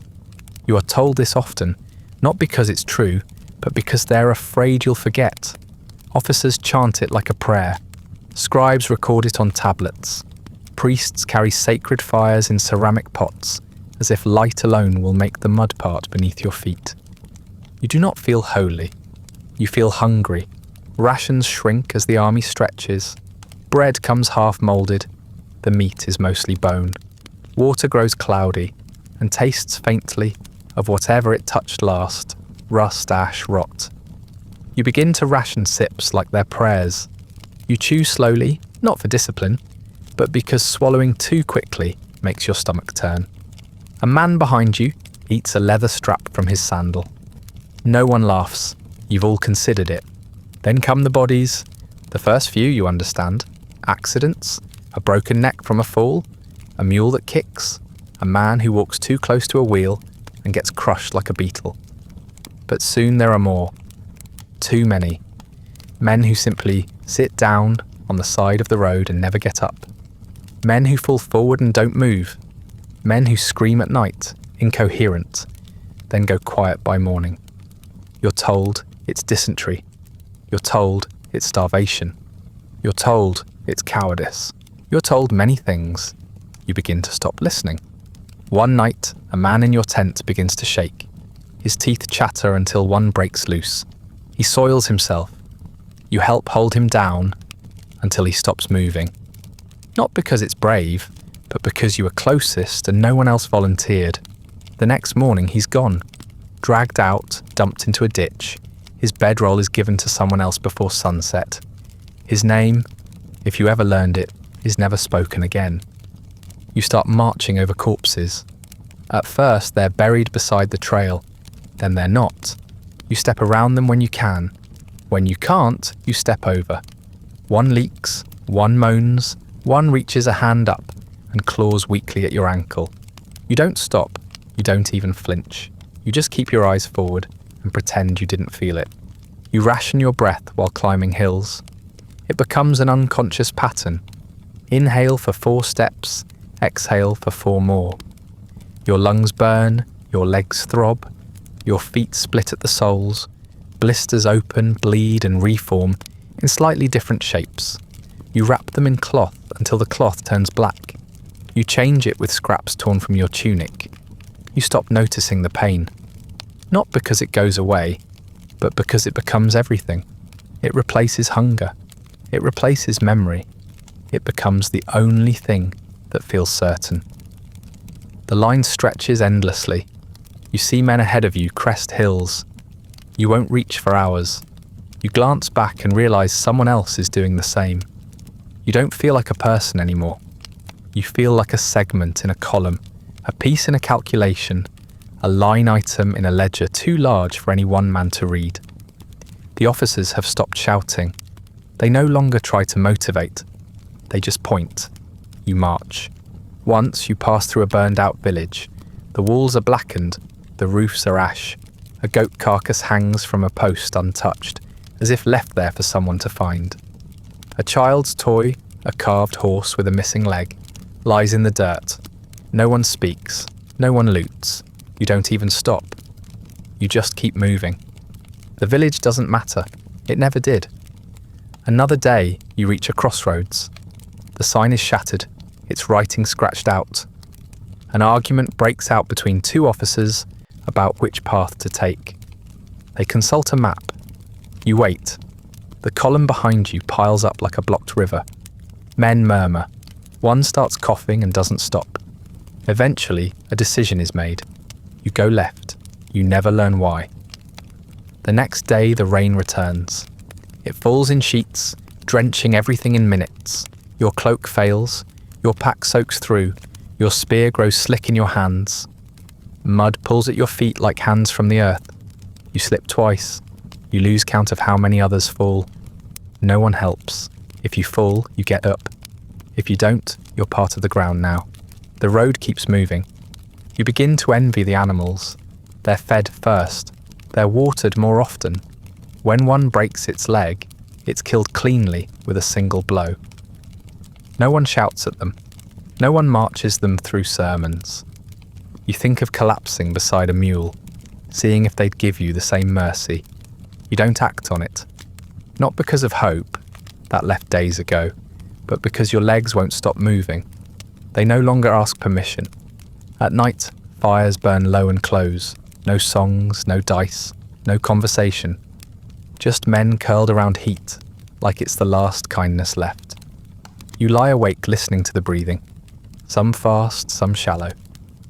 You are told this often, not because it's true, but because they're afraid you'll forget. Officers chant it like a prayer. Scribes record it on tablets. Priests carry sacred fires in ceramic pots, as if light alone will make the mud part beneath your feet. You do not feel holy. You feel hungry. Rations shrink as the army stretches. Bread comes half-moulded. The meat is mostly bone. Water grows cloudy and tastes faintly of whatever it touched last, rust, ash, rot. You begin to ration sips like their prayers. You chew slowly, not for discipline, but because swallowing too quickly makes your stomach turn. A man behind you eats a leather strap from his sandal. No one laughs. You've all considered it. Then come the bodies. The first few you understand. Accidents, a broken neck from a fall, a mule that kicks, a man who walks too close to a wheel and gets crushed like a beetle. But soon there are more. Too many. Men who simply sit down on the side of the road and never get up. Men who fall forward and don't move. Men who scream at night, incoherent, then go quiet by morning. You're told it's dysentery. You're told it's starvation. You're told it's cowardice. You're told many things. You begin to stop listening. One night, a man in your tent begins to shake. His teeth chatter until one breaks loose. He soils himself. You help hold him down until he stops moving. Not because it's brave, but because you were closest and no one else volunteered. The next morning, he's gone. Dragged out, dumped into a ditch. His bedroll is given to someone else before sunset. His name, if you ever learned it, is never spoken again. You start marching over corpses. At first, they're buried beside the trail. Then they're not. You step around them when you can. When you can't, you step over. One leaks, one moans, one reaches a hand up and claws weakly at your ankle. You don't stop. You don't even flinch. You just keep your eyes forward and pretend you didn't feel it. You ration your breath while climbing hills. It becomes an unconscious pattern. Inhale for 4 steps, exhale for 4 more. Your lungs burn, your legs throb, your feet split at the soles, blisters open, bleed and reform in slightly different shapes. You wrap them in cloth until the cloth turns black. You change it with scraps torn from your tunic. You stop noticing the pain. Not because it goes away, but because it becomes everything. It replaces hunger. It replaces memory. It becomes the only thing that feels certain. The line stretches endlessly. You see men ahead of you crest hills. You won't reach for hours. You glance back and realize someone else is doing the same. You don't feel like a person anymore. You feel like a segment in a column, a piece in a calculation, a line item in a ledger too large for any one man to read. The officers have stopped shouting. They no longer try to motivate. They just point. You march. Once you pass through a burned-out village. The walls are blackened. The roofs are ash. A goat carcass hangs from a post untouched, as if left there for someone to find. A child's toy, a carved horse with a missing leg, lies in the dirt. No one speaks. No one loots. You don't even stop. You just keep moving. The village doesn't matter. It never did. Another day, you reach a crossroads. The sign is shattered, its writing scratched out. An argument breaks out between 2 officers about which path to take. They consult a map. You wait. The column behind you piles up like a blocked river. Men murmur. One starts coughing and doesn't stop. Eventually, a decision is made. You go left. You never learn why. The next day, the rain returns. It falls in sheets, drenching everything in minutes. Your cloak fails. Your pack soaks through, your spear grows slick in your hands. Mud pulls at your feet like hands from the earth. You slip twice. You lose count of how many others fall. No one helps. If you fall, you get up. If you don't, you're part of the ground now. The road keeps moving. You begin to envy the animals. They're fed first. They're watered more often. When one breaks its leg, it's killed cleanly with a single blow. No one shouts at them. No one marches them through sermons. You think of collapsing beside a mule, seeing if they'd give you the same mercy. You don't act on it. Not because of hope, that left days ago, but because your legs won't stop moving. They no longer ask permission. At night, fires burn low and close. No songs, no dice, no conversation. Just men curled around heat, like it's the last kindness left. You lie awake listening to the breathing. Some fast, some shallow.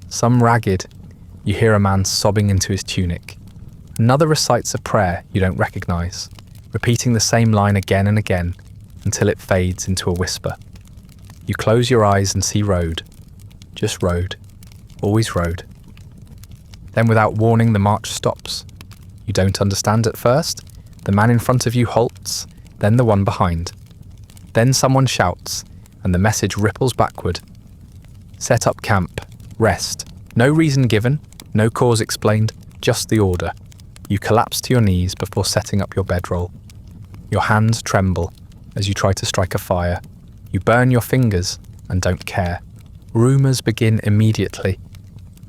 Some ragged. You hear a man sobbing into his tunic. Another recites a prayer you don't recognise, repeating the same line again and again until it fades into a whisper. You close your eyes and see road. Just road. Always road. Then without warning the march stops. You don't understand at first. The man in front of you halts, then the one behind. Then someone shouts, and the message ripples backward. Set up camp. Rest. No reason given, no cause explained, just the order. You collapse to your knees before setting up your bedroll. Your hands tremble as you try to strike a fire. You burn your fingers and don't care. Rumours begin immediately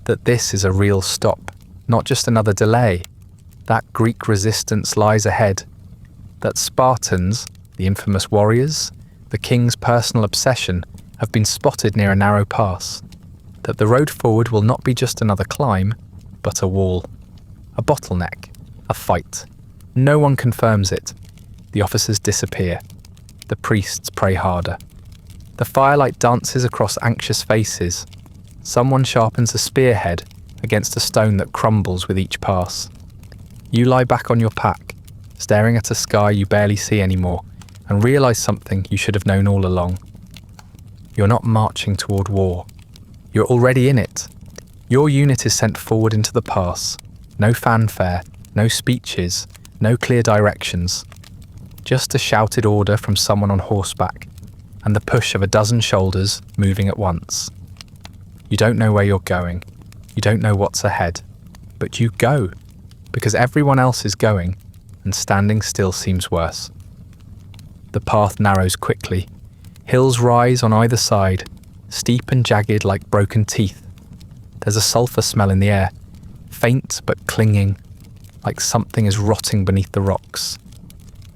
that this is a real stop, not just another delay. That Greek resistance lies ahead. That Spartans, the infamous warriors, the king's personal obsession, have been spotted near a narrow pass. That the road forward will not be just another climb, but a wall. A bottleneck. A fight. No one confirms it. The officers disappear. The priests pray harder. The firelight dances across anxious faces. Someone sharpens a spearhead against a stone that crumbles with each pass. You lie back on your pack, staring at a sky you barely see anymore, and realise something you should have known all along. You're not marching toward war. You're already in it. Your unit is sent forward into the pass. No fanfare, no speeches, no clear directions. Just a shouted order from someone on horseback, and the push of a dozen shoulders moving at once. You don't know where you're going. You don't know what's ahead. But you go, because everyone else is going, and standing still seems worse. The path narrows quickly. Hills rise on either side, steep and jagged like broken teeth. There's a sulphur smell in the air, faint but clinging, like something is rotting beneath the rocks.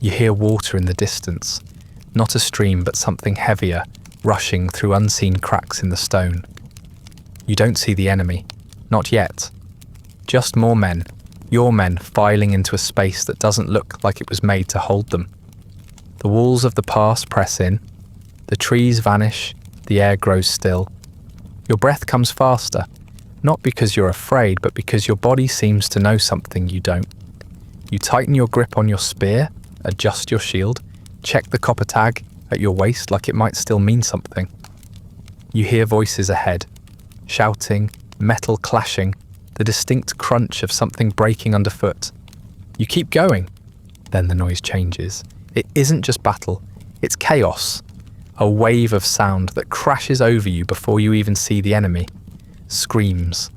You hear water in the distance, not a stream but something heavier, rushing through unseen cracks in the stone. You don't see the enemy, not yet. Just more men, your men filing into a space that doesn't look like it was made to hold them. The walls of the pass press in, the trees vanish, the air grows still. Your breath comes faster, not because you're afraid, but because your body seems to know something you don't. You tighten your grip on your spear, adjust your shield, check the copper tag at your waist like it might still mean something. You hear voices ahead, shouting, metal clashing, the distinct crunch of something breaking underfoot. You keep going. Then the noise changes. It isn't just battle, it's chaos. A wave of sound that crashes over you before you even see the enemy. Screams,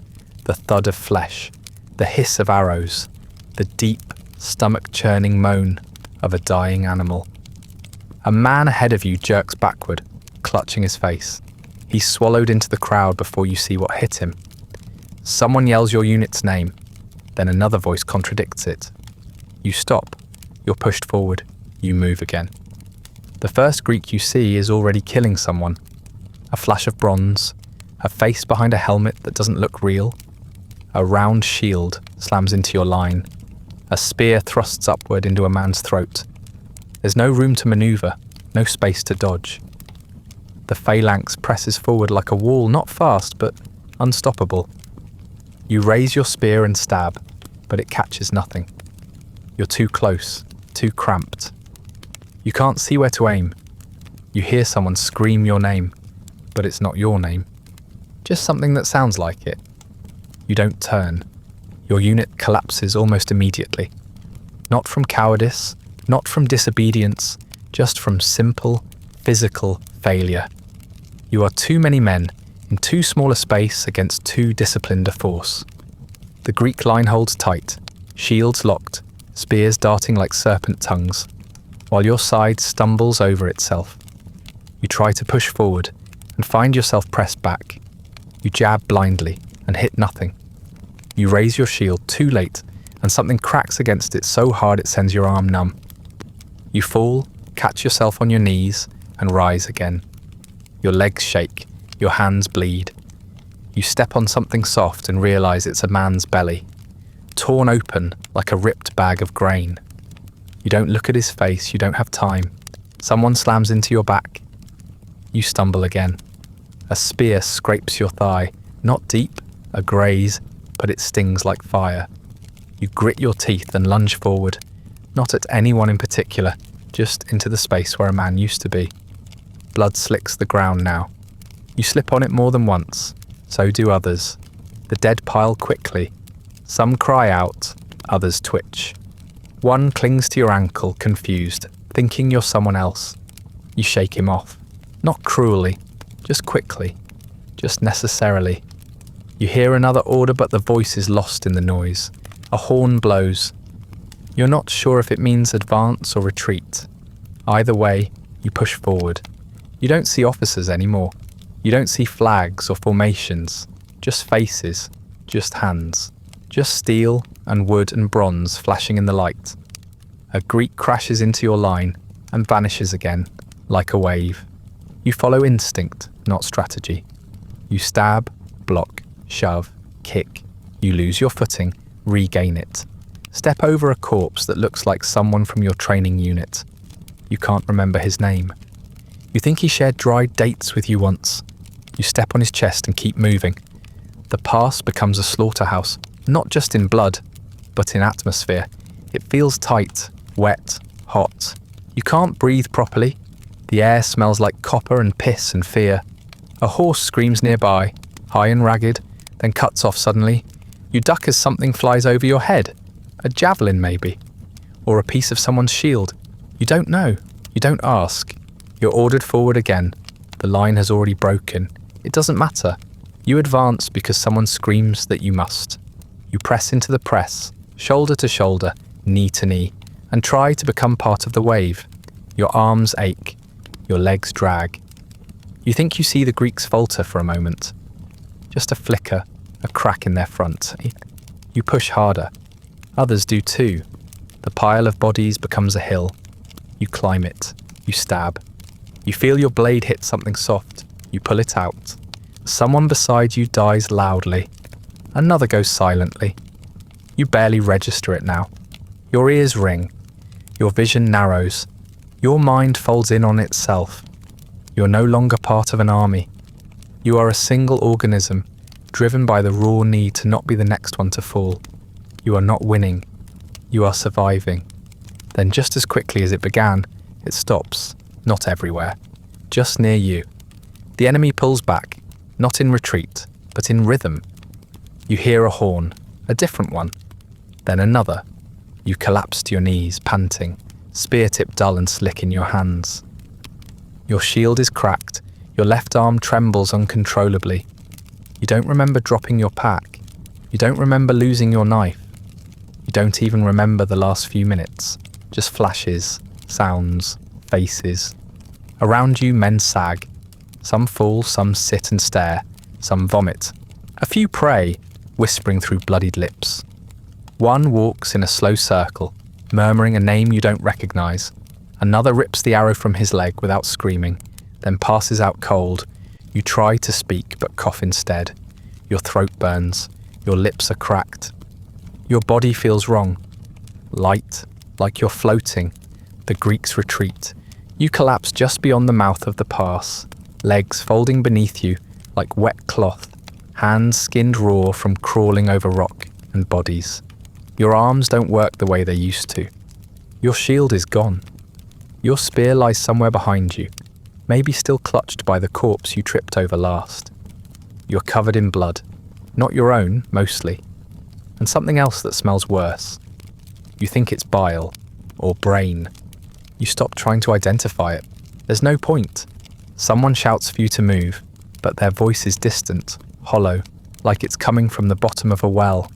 the thud of flesh, the hiss of arrows, the deep, stomach-churning moan of a dying animal. A man ahead of you jerks backward, clutching his face. He's swallowed into the crowd before you see what hit him. Someone yells your unit's name, then another voice contradicts it. You stop, you're pushed forward, you move again. The first Greek you see is already killing someone. A flash of bronze, a face behind a helmet that doesn't look real. A round shield slams into your line. A spear thrusts upward into a man's throat. There's no room to maneuver, no space to dodge. The phalanx presses forward like a wall, not fast, but unstoppable. You raise your spear and stab, but it catches nothing. You're too close, too cramped. You can't see where to aim. You hear someone scream your name. but it's not your name. Just something that sounds like it. You don't turn. Your unit collapses almost immediately. Not from cowardice, not from disobedience, just from simple, physical failure. You are too many men in too small a space against too disciplined a force. The Greek line holds tight, shields locked, spears darting like serpent tongues, while your side stumbles over itself. You try to push forward and find yourself pressed back. You jab blindly and hit nothing. You raise your shield too late and something cracks against it so hard it sends your arm numb. You fall, catch yourself on your knees and rise again. Your legs shake, your hands bleed. You step on something soft and realise it's a man's belly, torn open like a ripped bag of grain. You don't look at his face, you don't have time. Someone slams into your back. You stumble again. A spear scrapes your thigh, not deep, a graze, but it stings like fire. You grit your teeth and lunge forward, not at anyone in particular, just into the space where a man used to be. Blood slicks the ground now. You slip on it more than once, so do others. The dead pile quickly. Some cry out, others twitch. One clings to your ankle, confused, thinking you're someone else. You shake him off. Not cruelly, just quickly, just necessarily. You hear another order, but the voice is lost in the noise. A horn blows. You're not sure if it means advance or retreat. Either way, you push forward. You don't see officers anymore. You don't see flags or formations, just faces, just hands, just steel and wood and bronze flashing in the light. A Greek crashes into your line and vanishes again, like a wave. You follow instinct, not strategy. You stab, block, shove, kick. You lose your footing, regain it. Step over a corpse that looks like someone from your training unit. You can't remember his name. You think he shared dried dates with you once. You step on his chest and keep moving. The pass becomes a slaughterhouse, not just in blood, but in atmosphere. It feels tight, wet, hot. You can't breathe properly. The air smells like copper and piss and fear. A horse screams nearby, high and ragged, then cuts off suddenly. You duck as something flies over your head. A javelin, maybe. Or a piece of someone's shield. You don't know. You don't ask. You're ordered forward again. The line has already broken. It doesn't matter. You advance because someone screams that you must. You press into the press, shoulder to shoulder, knee to knee, and try to become part of the wave. Your arms ache. Your legs drag. You think you see the Greeks falter for a moment. Just a flicker, a crack in their front. You push harder. Others do too. The pile of bodies becomes a hill. You climb it. You stab. You feel your blade hit something soft. You pull it out. Someone beside you dies loudly. Another goes silently. You barely register it now. Your ears ring. Your vision narrows. Your mind folds in on itself. You're no longer part of an army. You are a single organism, driven by the raw need to not be the next one to fall. You are not winning. You are surviving. Then just as quickly as it began, it stops. Not everywhere. Just near you. The enemy pulls back, not in retreat, but in rhythm. You hear a horn, a different one. Then another. You collapse to your knees, panting, spear tip dull and slick in your hands. Your shield is cracked. Your left arm trembles uncontrollably. You don't remember dropping your pack. You don't remember losing your knife. You don't even remember the last few minutes. Just flashes, sounds, faces. Around you, men sag. Some fall, some sit and stare. Some vomit. A few pray, whispering through bloodied lips. One walks in a slow circle, murmuring a name you don't recognize. Another rips the arrow from his leg without screaming, then passes out cold. You try to speak, but cough instead. Your throat burns. Your lips are cracked. Your body feels wrong. Light, like you're floating. The Greeks retreat. You collapse just beyond the mouth of the pass, legs folding beneath you like wet cloth, hands skinned raw from crawling over rock and bodies. Your arms don't work the way they used to. Your shield is gone. Your spear lies somewhere behind you. maybe still clutched by the corpse you tripped over last. You're covered in blood, not your own, mostly, and something else that smells worse. You think it's bile, or brain. You stop trying to identify it. There's no point. Someone shouts for you to move, but their voice is distant, hollow, like it's coming from the bottom of a well.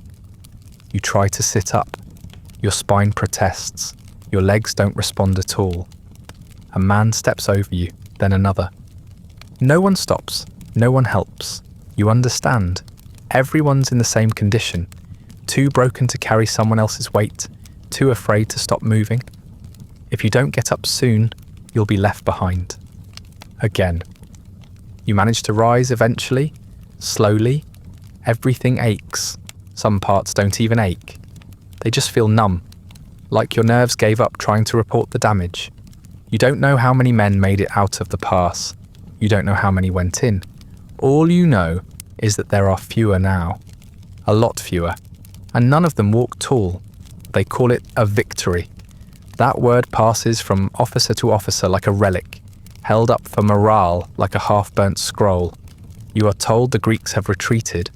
You try to sit up. Your spine protests. Your legs don't respond at all. A man steps over you, then another. No one stops. No one helps. You understand. Everyone's in the same condition. Too broken to carry someone else's weight. Too afraid to stop moving. If you don't get up soon, you'll be left behind. Again. You manage to rise eventually. Slowly. Everything aches. Some parts don't even ache. They just feel numb. Like your nerves gave up trying to report the damage. You don't know how many men made it out of the pass. You don't know how many went in. All you know is that there are fewer now. A lot fewer. And none of them walk tall. They call it a victory. That word passes from officer to officer like a relic, held up for morale like a half-burnt scroll. You are told the Greeks have retreated,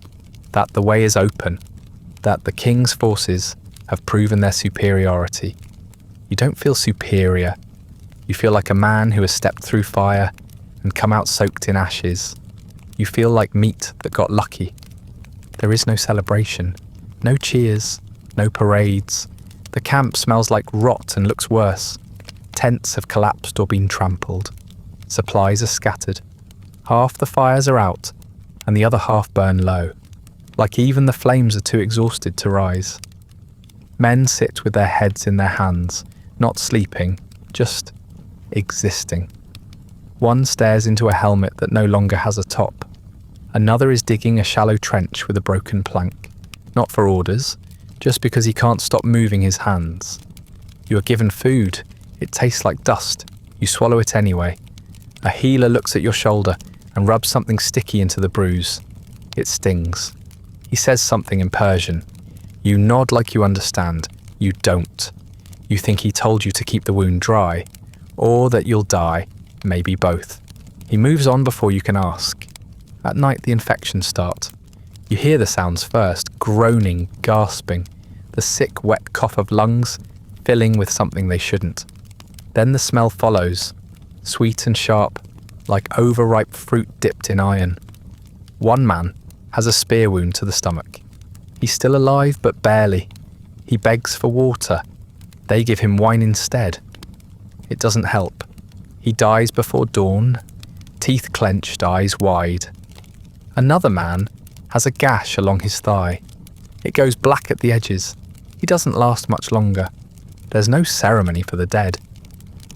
that the way is open, that the king's forces have proven their superiority. You don't feel superior. You feel like a man who has stepped through fire and come out soaked in ashes. You feel like meat that got lucky. There is no celebration, no cheers, no parades. The camp smells like rot and looks worse. Tents have collapsed or been trampled. Supplies are scattered. Half the fires are out, and the other half burn low, like even the flames are too exhausted to rise. Men sit with their heads in their hands, not sleeping, just existing. One stares into a helmet that no longer has a top. Another is digging a shallow trench with a broken plank, not for orders, just because he can't stop moving his hands. You are given food. It tastes like dust. You swallow it anyway. A healer looks at your shoulder and rubs something sticky into the bruise. It stings. He says something in Persian. You nod like you understand. You don't. You think he told you to keep the wound dry, or that you'll die, maybe both. He moves on before you can ask. At night the infections start. You hear the sounds first, groaning, gasping, the sick, wet cough of lungs filling with something they shouldn't. Then the smell follows, sweet and sharp, like overripe fruit dipped in iron. One man has a spear wound to the stomach. He's still alive, but barely. He begs for water. They give him wine instead. It doesn't help. He dies before dawn, teeth clenched, eyes wide. Another man has a gash along his thigh. It goes black at the edges. He doesn't last much longer. There's no ceremony for the dead.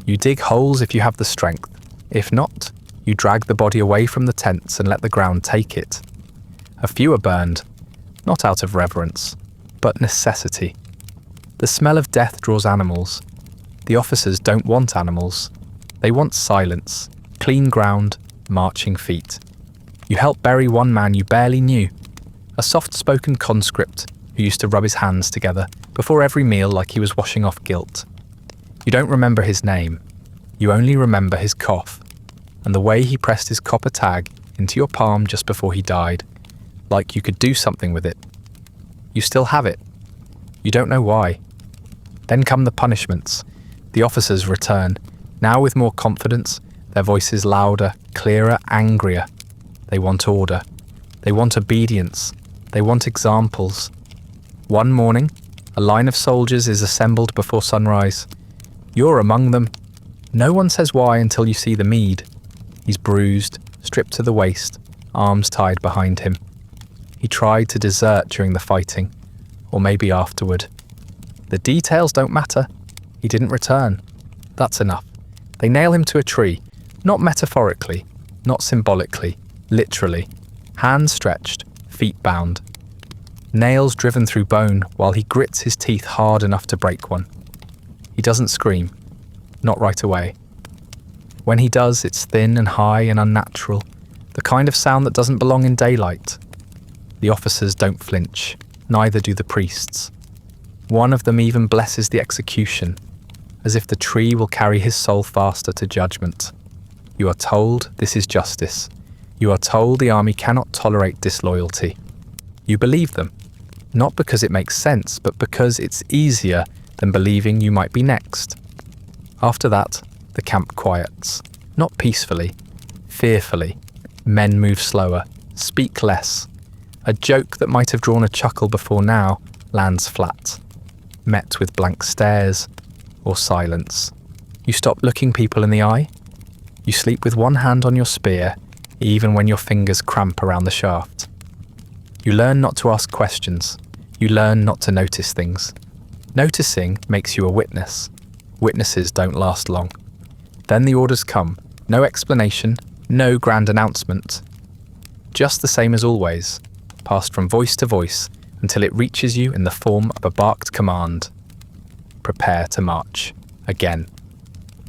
You dig holes if you have the strength. If not, you drag the body away from the tents and let the ground take it. A few are burned, not out of reverence, but necessity. The smell of death draws animals. The officers don't want animals. They want silence, clean ground, marching feet. You help bury one man you barely knew, a soft-spoken conscript who used to rub his hands together before every meal like he was washing off guilt. You don't remember his name. You only remember his cough and the way he pressed his copper tag into your palm just before he died, like you could do something with it. You still have it. You don't know why. Then come the punishments. The officers return, now with more confidence, their voices louder, clearer, angrier. They want order. They want obedience. They want examples. One morning, a line of soldiers is assembled before sunrise. You're among them. No one says why until you see the Mede. He's bruised, stripped to the waist, arms tied behind him. He tried to desert during the fighting, or maybe afterward. The details don't matter. He didn't return. That's enough. They nail him to a tree, not metaphorically, not symbolically, literally. Hands stretched, feet bound. Nails driven through bone while he grits his teeth hard enough to break one. He doesn't scream, not right away. When he does, it's thin and high and unnatural, the kind of sound that doesn't belong in daylight. The officers don't flinch, neither do the priests. One of them even blesses the execution, as if the tree will carry his soul faster to judgment. You are told this is justice. You are told the army cannot tolerate disloyalty. You believe them, not because it makes sense, but because it's easier than believing you might be next. After that, the camp quiets, not peacefully, fearfully. Men move slower, speak less. A joke that might have drawn a chuckle before now lands flat, met with blank stares or silence. You stop looking people in the eye. You sleep with one hand on your spear, even when your fingers cramp around the shaft. You learn not to ask questions. You learn not to notice things. Noticing makes you a witness. Witnesses don't last long. Then the orders come. No explanation, no grand announcement. Just the same as always, passed from voice to voice until it reaches you in the form of a barked command. Prepare to march. Again.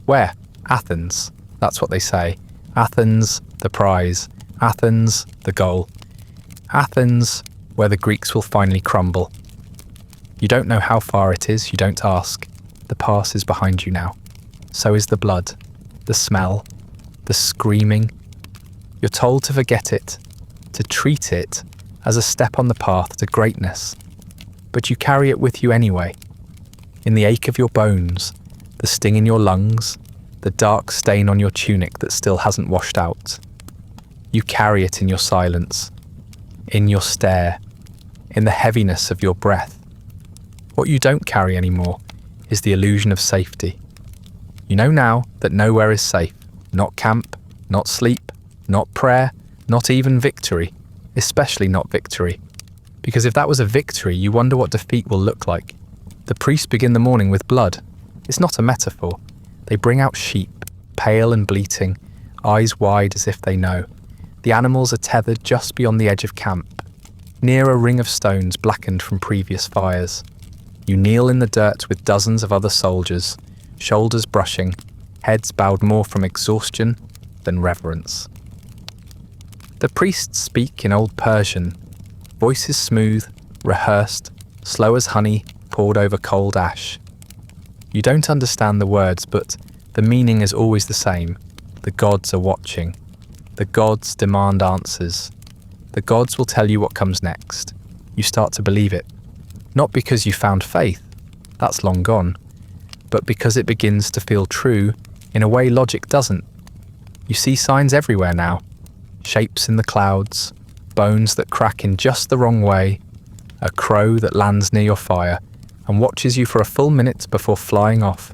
Where? Athens. That's what they say. Athens, the prize. Athens, the goal. Athens, where the Greeks will finally crumble. You don't know how far it is, you don't ask. The pass is behind you now. So is the blood, the smell, the screaming. You're told to forget it, to treat it as a step on the path to greatness. But you carry it with you anyway. In the ache of your bones, the sting in your lungs, the dark stain on your tunic that still hasn't washed out. You carry it in your silence, in your stare, in the heaviness of your breath. What you don't carry anymore is the illusion of safety. You know now that nowhere is safe, not camp, not sleep, not prayer, not even victory, especially not victory. Because if that was a victory, you wonder what defeat will look like. The priests begin the morning with blood. It's not a metaphor. They bring out sheep, pale and bleating, eyes wide as if they know. The animals are tethered just beyond the edge of camp, near a ring of stones blackened from previous fires. You kneel in the dirt with dozens of other soldiers, shoulders brushing, heads bowed more from exhaustion than reverence. The priests speak in Old Persian, voices smooth, rehearsed, slow as honey poured over cold ash. You don't understand the words, but the meaning is always the same. The gods are watching. The gods demand answers. The gods will tell you what comes next. You start to believe it. Not because you found faith, that's long gone, but because it begins to feel true in a way logic doesn't. You see signs everywhere now. Shapes in the clouds, bones that crack in just the wrong way, a crow that lands near your fire and watches you for a full minute before flying off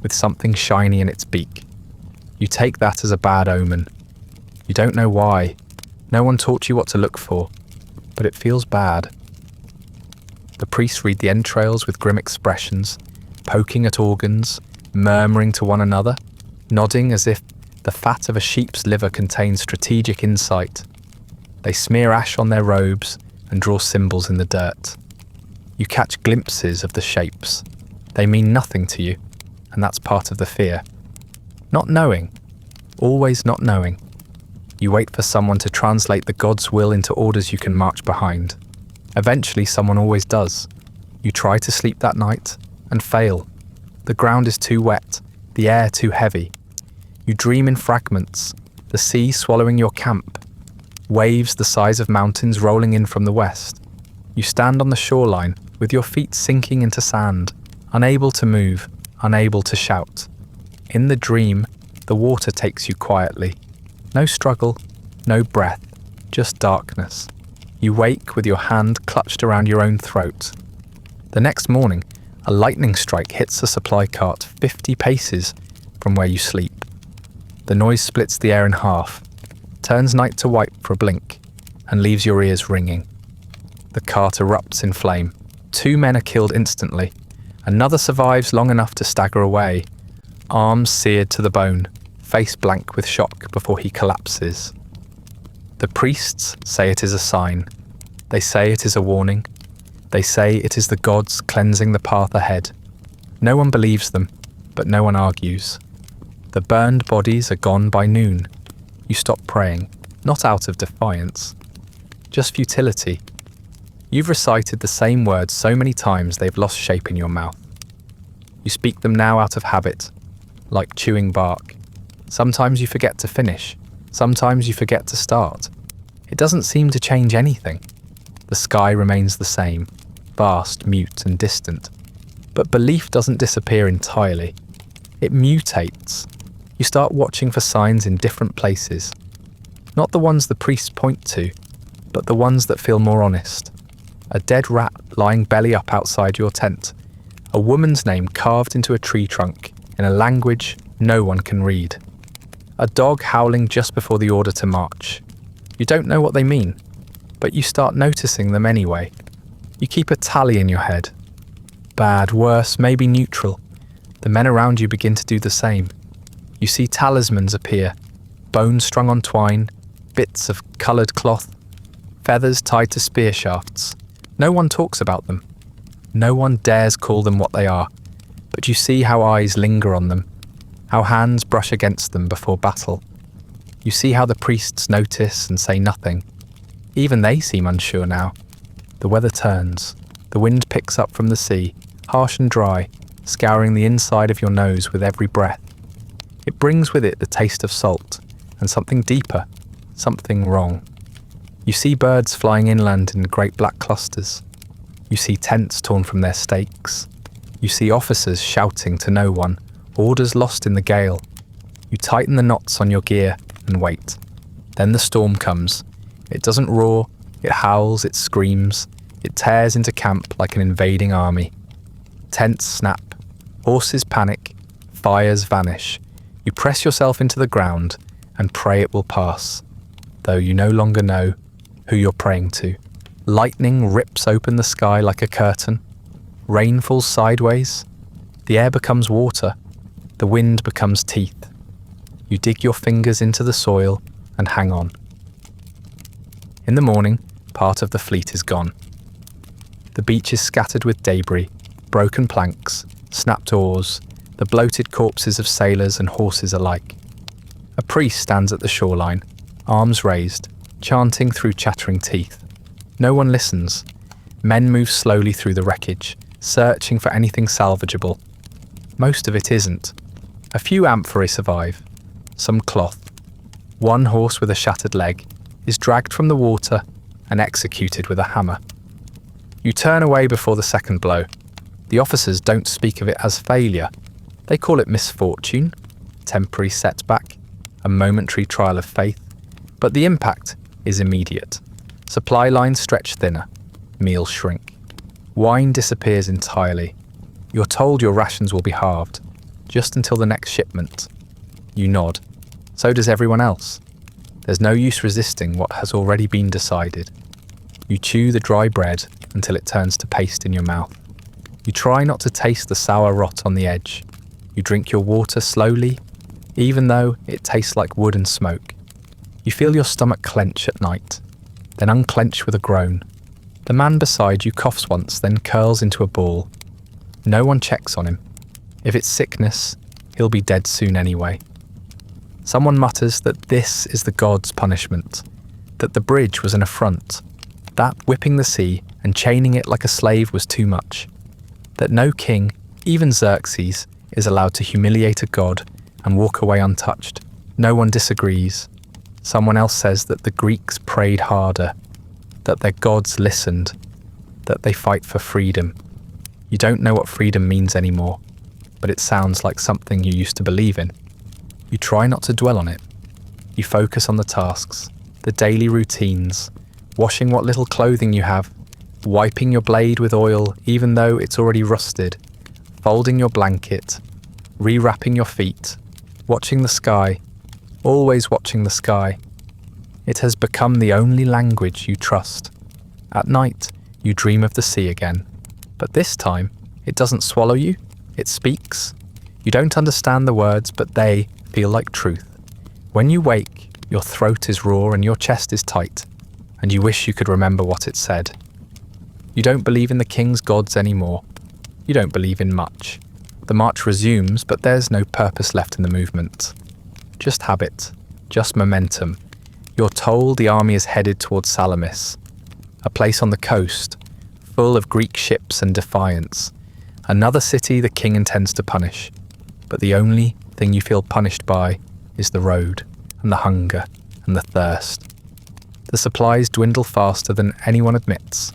with something shiny in its beak. You take that as a bad omen. You don't know why. No one taught you what to look for, but it feels bad. The priests read the entrails with grim expressions, poking at organs, murmuring to one another, nodding as if the fat of a sheep's liver contains strategic insight. They smear ash on their robes and draw symbols in the dirt. You catch glimpses of the shapes. They mean nothing to you, and that's part of the fear. Not knowing, always not knowing. You wait for someone to translate the god's will into orders you can march behind. Eventually someone always does. You try to sleep that night and fail. The ground is too wet, the air too heavy. You dream in fragments, the sea swallowing your camp, waves the size of mountains rolling in from the west. You stand on the shoreline with your feet sinking into sand, unable to move, unable to shout. In the dream, the water takes you quietly. No struggle, no breath, just darkness. You wake with your hand clutched around your own throat. The next morning, a lightning strike hits a supply cart 50 paces from where you sleep. The noise splits the air in half, turns night to white for a blink, and leaves your ears ringing. The cart erupts in flame. 2 men are killed instantly. Another survives long enough to stagger away, arms seared to the bone, face blank with shock before he collapses. The priests say it is a sign. They say it is a warning. They say it is the gods cleansing the path ahead. No one believes them, but no one argues. The burned bodies are gone by noon. You stop praying, not out of defiance, just futility. You've recited the same words so many times they've lost shape in your mouth. You speak them now out of habit, like chewing bark. Sometimes you forget to finish. Sometimes you forget to start. It doesn't seem to change anything. The sky remains the same, vast, mute and distant. But belief doesn't disappear entirely. It mutates. You start watching for signs in different places. Not the ones the priests point to, but the ones that feel more honest. A dead rat lying belly up outside your tent. A woman's name carved into a tree trunk in a language no one can read. A dog howling just before the order to march. You don't know what they mean, but you start noticing them anyway. You keep a tally in your head. Bad, worse, maybe neutral. The men around you begin to do the same. You see talismans appear, bones strung on twine, bits of coloured cloth, feathers tied to spear shafts. No one talks about them. No one dares call them what they are, but you see how eyes linger on them, how hands brush against them before battle. You see how the priests notice and say nothing. Even they seem unsure now. The weather turns. The wind picks up from the sea, harsh and dry, scouring the inside of your nose with every breath. It brings with it the taste of salt, and something deeper, something wrong. You see birds flying inland in great black clusters. You see tents torn from their stakes. You see officers shouting to no one, orders lost in the gale. You tighten the knots on your gear and wait. Then the storm comes. It doesn't roar, it howls, it screams, it tears into camp like an invading army. Tents snap, horses panic, fires vanish. You press yourself into the ground and pray it will pass, though you no longer know who you're praying to. Lightning rips open the sky like a curtain. Rain falls sideways. The air becomes water. The wind becomes teeth. You dig your fingers into the soil and hang on. In the morning, part of the fleet is gone. The beach is scattered with debris, broken planks, snapped oars, the bloated corpses of sailors and horses alike. A priest stands at the shoreline, arms raised, chanting through chattering teeth. No one listens. Men move slowly through the wreckage, searching for anything salvageable. Most of it isn't. A few amphorae survive, some cloth. One horse with a shattered leg is dragged from the water and executed with a hammer. You turn away before the second blow. The officers don't speak of it as failure. They call it misfortune, temporary setback, a momentary trial of faith. But the impact is immediate. Supply lines stretch thinner, meals shrink. Wine disappears entirely. You're told your rations will be halved, just until the next shipment. You nod. So does everyone else. There's no use resisting what has already been decided. You chew the dry bread until it turns to paste in your mouth. You try not to taste the sour rot on the edge. You drink your water slowly, even though it tastes like wood and smoke. You feel your stomach clench at night, then unclench with a groan. The man beside you coughs once, then curls into a ball. No one checks on him. If it's sickness, he'll be dead soon anyway. Someone mutters that this is the gods' punishment, that the bridge was an affront, that whipping the sea and chaining it like a slave was too much, that no king, even Xerxes, is allowed to humiliate a god and walk away untouched. No one disagrees. Someone else says that the Greeks prayed harder, that their gods listened, that they fight for freedom. You don't know what freedom means anymore, but it sounds like something you used to believe in. You try not to dwell on it. You focus on the tasks, the daily routines, washing what little clothing you have, wiping your blade with oil even though it's already rusted, folding your blanket, rewrapping your feet, watching the sky, always watching the sky. It has become the only language you trust. At night, you dream of the sea again. But this time, it doesn't swallow you, it speaks. You don't understand the words, but they feel like truth. When you wake, your throat is raw and your chest is tight, and you wish you could remember what it said. You don't believe in the king's gods anymore. You don't believe in much. The march resumes, but there's no purpose left in the movement. Just habit, just momentum. You're told the army is headed towards Salamis, a place on the coast, full of Greek ships and defiance. Another city the king intends to punish, but the only thing you feel punished by is the road, and the hunger, and the thirst. The supplies dwindle faster than anyone admits.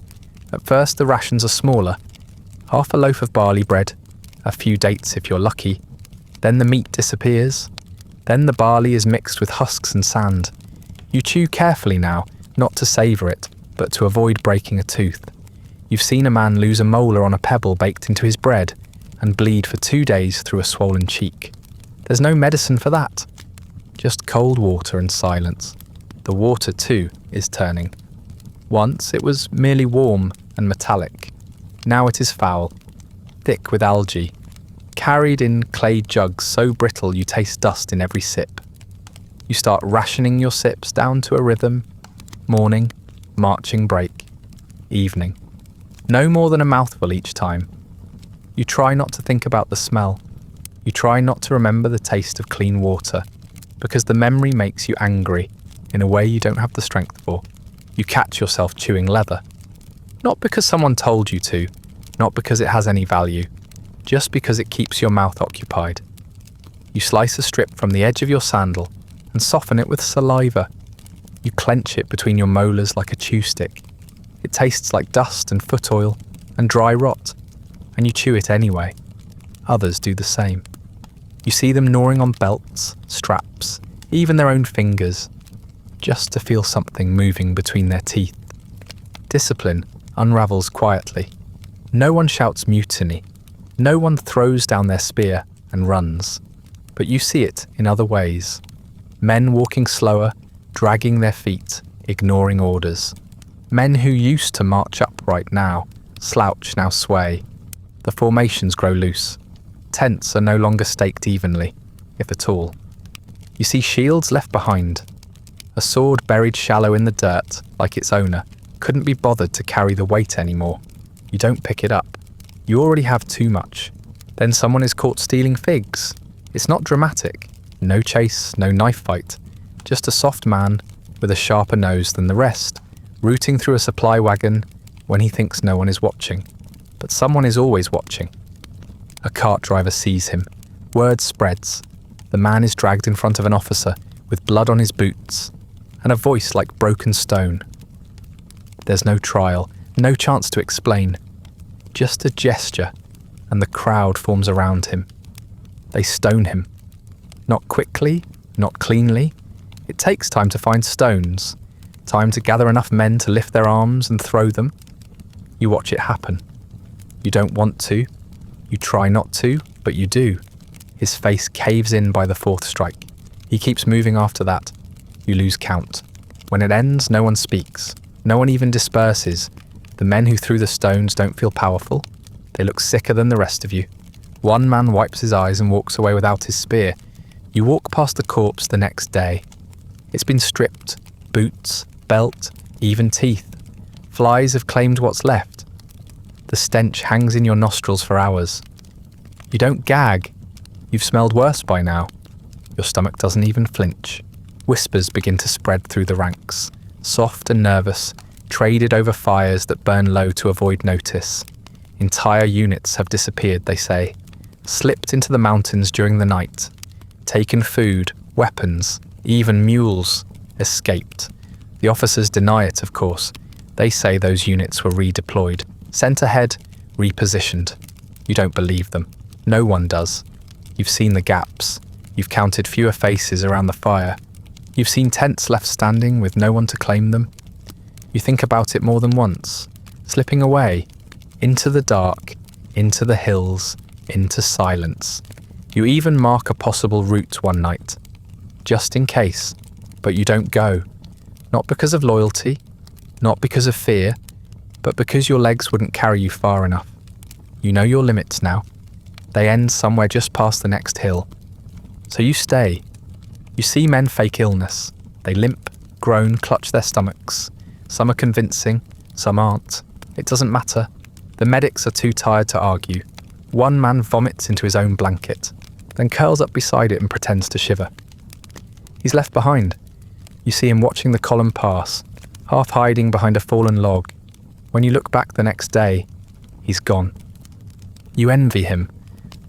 At first the rations are smaller, half a loaf of barley bread, a few dates if you're lucky. Then the meat disappears. Then the barley is mixed with husks and sand. You chew carefully now, not to savour it, but to avoid breaking a tooth. You've seen a man lose a molar on a pebble baked into his bread and bleed for 2 days through a swollen cheek. There's no medicine for that. Just cold water and silence. The water, too, is turning. Once it was merely warm and metallic. Now it is foul, thick with algae, carried in clay jugs so brittle you taste dust in every sip. You start rationing your sips down to a rhythm. Morning, marching break, evening. No more than a mouthful each time. You try not to think about the smell. You try not to remember the taste of clean water, because the memory makes you angry in a way you don't have the strength for. You catch yourself chewing leather. Not because someone told you to, not because it has any value, just because it keeps your mouth occupied. You slice a strip from the edge of your sandal and soften it with saliva. You clench it between your molars like a chew stick. It tastes like dust and foot oil and dry rot, and you chew it anyway. Others do the same. You see them gnawing on belts, straps, even their own fingers, just to feel something moving between their teeth. Discipline unravels quietly. No one shouts mutiny. No one throws down their spear and runs. But you see it in other ways. Men walking slower, dragging their feet, ignoring orders. Men who used to march upright now, slouch now sway. The formations grow loose. Tents are no longer staked evenly, if at all. You see shields left behind. A sword buried shallow in the dirt, like its owner, couldn't be bothered to carry the weight anymore. You don't pick it up. You already have too much. Then someone is caught stealing figs. It's not dramatic. No chase, no knife fight. Just a soft man with a sharper nose than the rest, rooting through a supply wagon when he thinks no one is watching. But someone is always watching. A cart driver sees him. Word spreads. The man is dragged in front of an officer with blood on his boots and a voice like broken stone. There's no trial, no chance to explain. Just a gesture, and the crowd forms around him. They stone him. Not quickly, not cleanly. It takes time to find stones, time to gather enough men to lift their arms and throw them. You watch it happen. You don't want to. You try not to, but you do. His face caves in by the fourth strike. He keeps moving after that. You lose count. When it ends, no one speaks. No one even disperses. The men who threw the stones don't feel powerful. They look sicker than the rest of you. One man wipes his eyes and walks away without his spear. You walk past the corpse the next day. It's been stripped. Boots, belt, even teeth. Flies have claimed what's left. The stench hangs in your nostrils for hours. You don't gag. You've smelled worse by now. Your stomach doesn't even flinch. Whispers begin to spread through the ranks, soft and nervous, traded over fires that burn low to avoid notice. Entire units have disappeared, they say, slipped into the mountains during the night, taken food, weapons, even mules, escaped. The officers deny it, of course. They say those units were redeployed, sent ahead, repositioned. You don't believe them. No one does. You've seen the gaps. You've counted fewer faces around the fire. You've seen tents left standing with no one to claim them. You think about it more than once, slipping away, into the dark, into the hills, into silence. You even mark a possible route one night, just in case, but you don't go. Not because of loyalty, not because of fear, but because your legs wouldn't carry you far enough. You know your limits now. They end somewhere just past the next hill. So you stay. You see men fake illness. They limp, groan, clutch their stomachs. Some are convincing, some aren't. It doesn't matter. The medics are too tired to argue. One man vomits into his own blanket, then curls up beside it and pretends to shiver. He's left behind. You see him watching the column pass, half hiding behind a fallen log. When you look back the next day, he's gone. You envy him,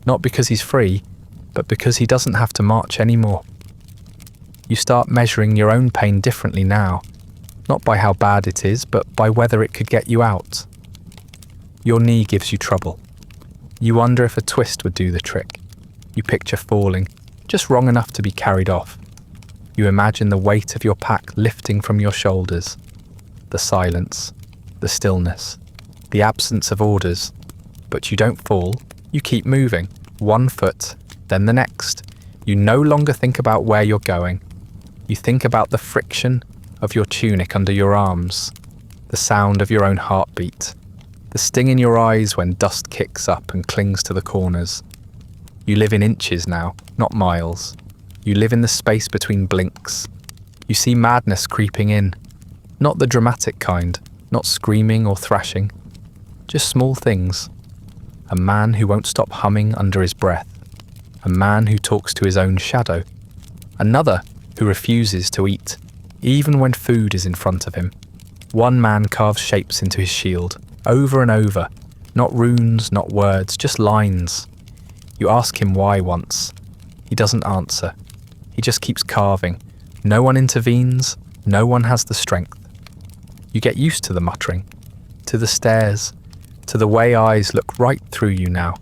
not because he's free, but because he doesn't have to march anymore. You start measuring your own pain differently now, not by how bad it is, but by whether it could get you out. Your knee gives you trouble. You wonder if a twist would do the trick. You picture falling, just wrong enough to be carried off. You imagine the weight of your pack lifting from your shoulders. The silence, the stillness, the absence of orders. But you don't fall, you keep moving, one foot, then the next. You no longer think about where you're going. You think about the friction of your tunic under your arms, the sound of your own heartbeat, the sting in your eyes when dust kicks up and clings to the corners. You live in inches now, not miles. You live in the space between blinks. You see madness creeping in, not the dramatic kind, not screaming or thrashing, just small things. A man who won't stop humming under his breath. A man who talks to his own shadow. Another who refuses to eat, even when food is in front of him. One man carves shapes into his shield, over and over. Not runes, not words, just lines. You ask him why once. He doesn't answer. He just keeps carving. No one intervenes. No one has the strength. You get used to the muttering, to the stares, to the way eyes look right through you now.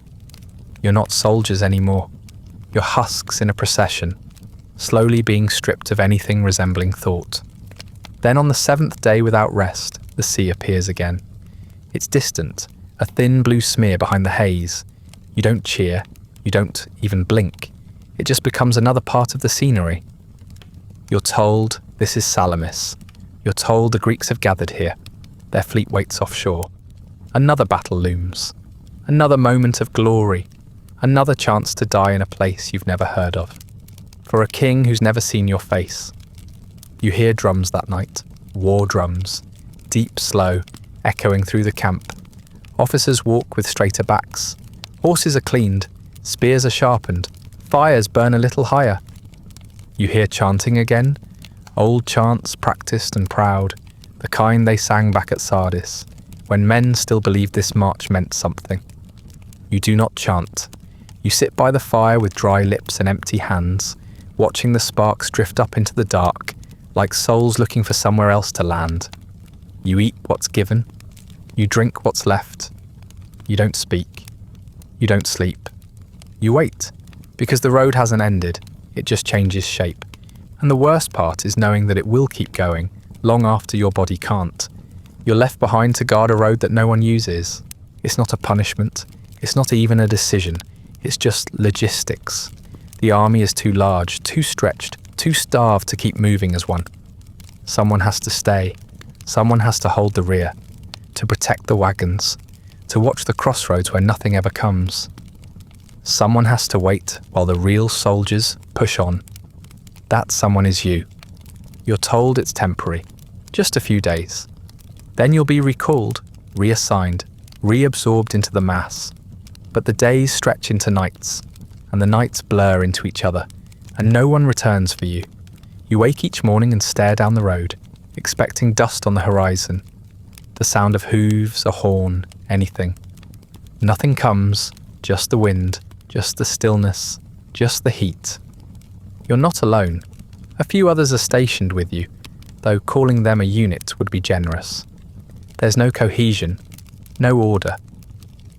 You're not soldiers anymore. You're husks in a procession, slowly being stripped of anything resembling thought. Then on the seventh day without rest, the sea appears again. It's distant, a thin blue smear behind the haze. You don't cheer, you don't even blink. It just becomes another part of the scenery. You're told this is Salamis. You're told the Greeks have gathered here. Their fleet waits offshore. Another battle looms. Another moment of glory. Another chance to die in a place you've never heard of. For a king who's never seen your face. You hear drums that night. War drums. Deep, slow, echoing through the camp. Officers walk with straighter backs. Horses are cleaned. Spears are sharpened. Fires burn a little higher. You hear chanting again. Old chants, practiced and proud. The kind they sang back at Sardis, when men still believed this march meant something. You do not chant. You sit by the fire with dry lips and empty hands, watching the sparks drift up into the dark, like souls looking for somewhere else to land. You eat what's given. You drink what's left. You don't speak. You don't sleep. You wait, because the road hasn't ended. It just changes shape. And the worst part is knowing that it will keep going, long after your body can't. You're left behind to guard a road that no one uses. It's not a punishment. It's not even a decision. It's just logistics. The army is too large, too stretched, too starved to keep moving as one. Someone has to stay. Someone has to hold the rear, to protect the wagons, to watch the crossroads where nothing ever comes. Someone has to wait while the real soldiers push on. That someone is you. You're told it's temporary, just a few days. Then you'll be recalled, reassigned, reabsorbed into the mass. But the days stretch into nights, and the nights blur into each other, and no one returns for you. You wake each morning and stare down the road, expecting dust on the horizon. The sound of hooves, a horn, anything. Nothing comes, just the wind, just the stillness, just the heat. You're not alone. A few others are stationed with you, though calling them a unit would be generous. There's no cohesion, no order.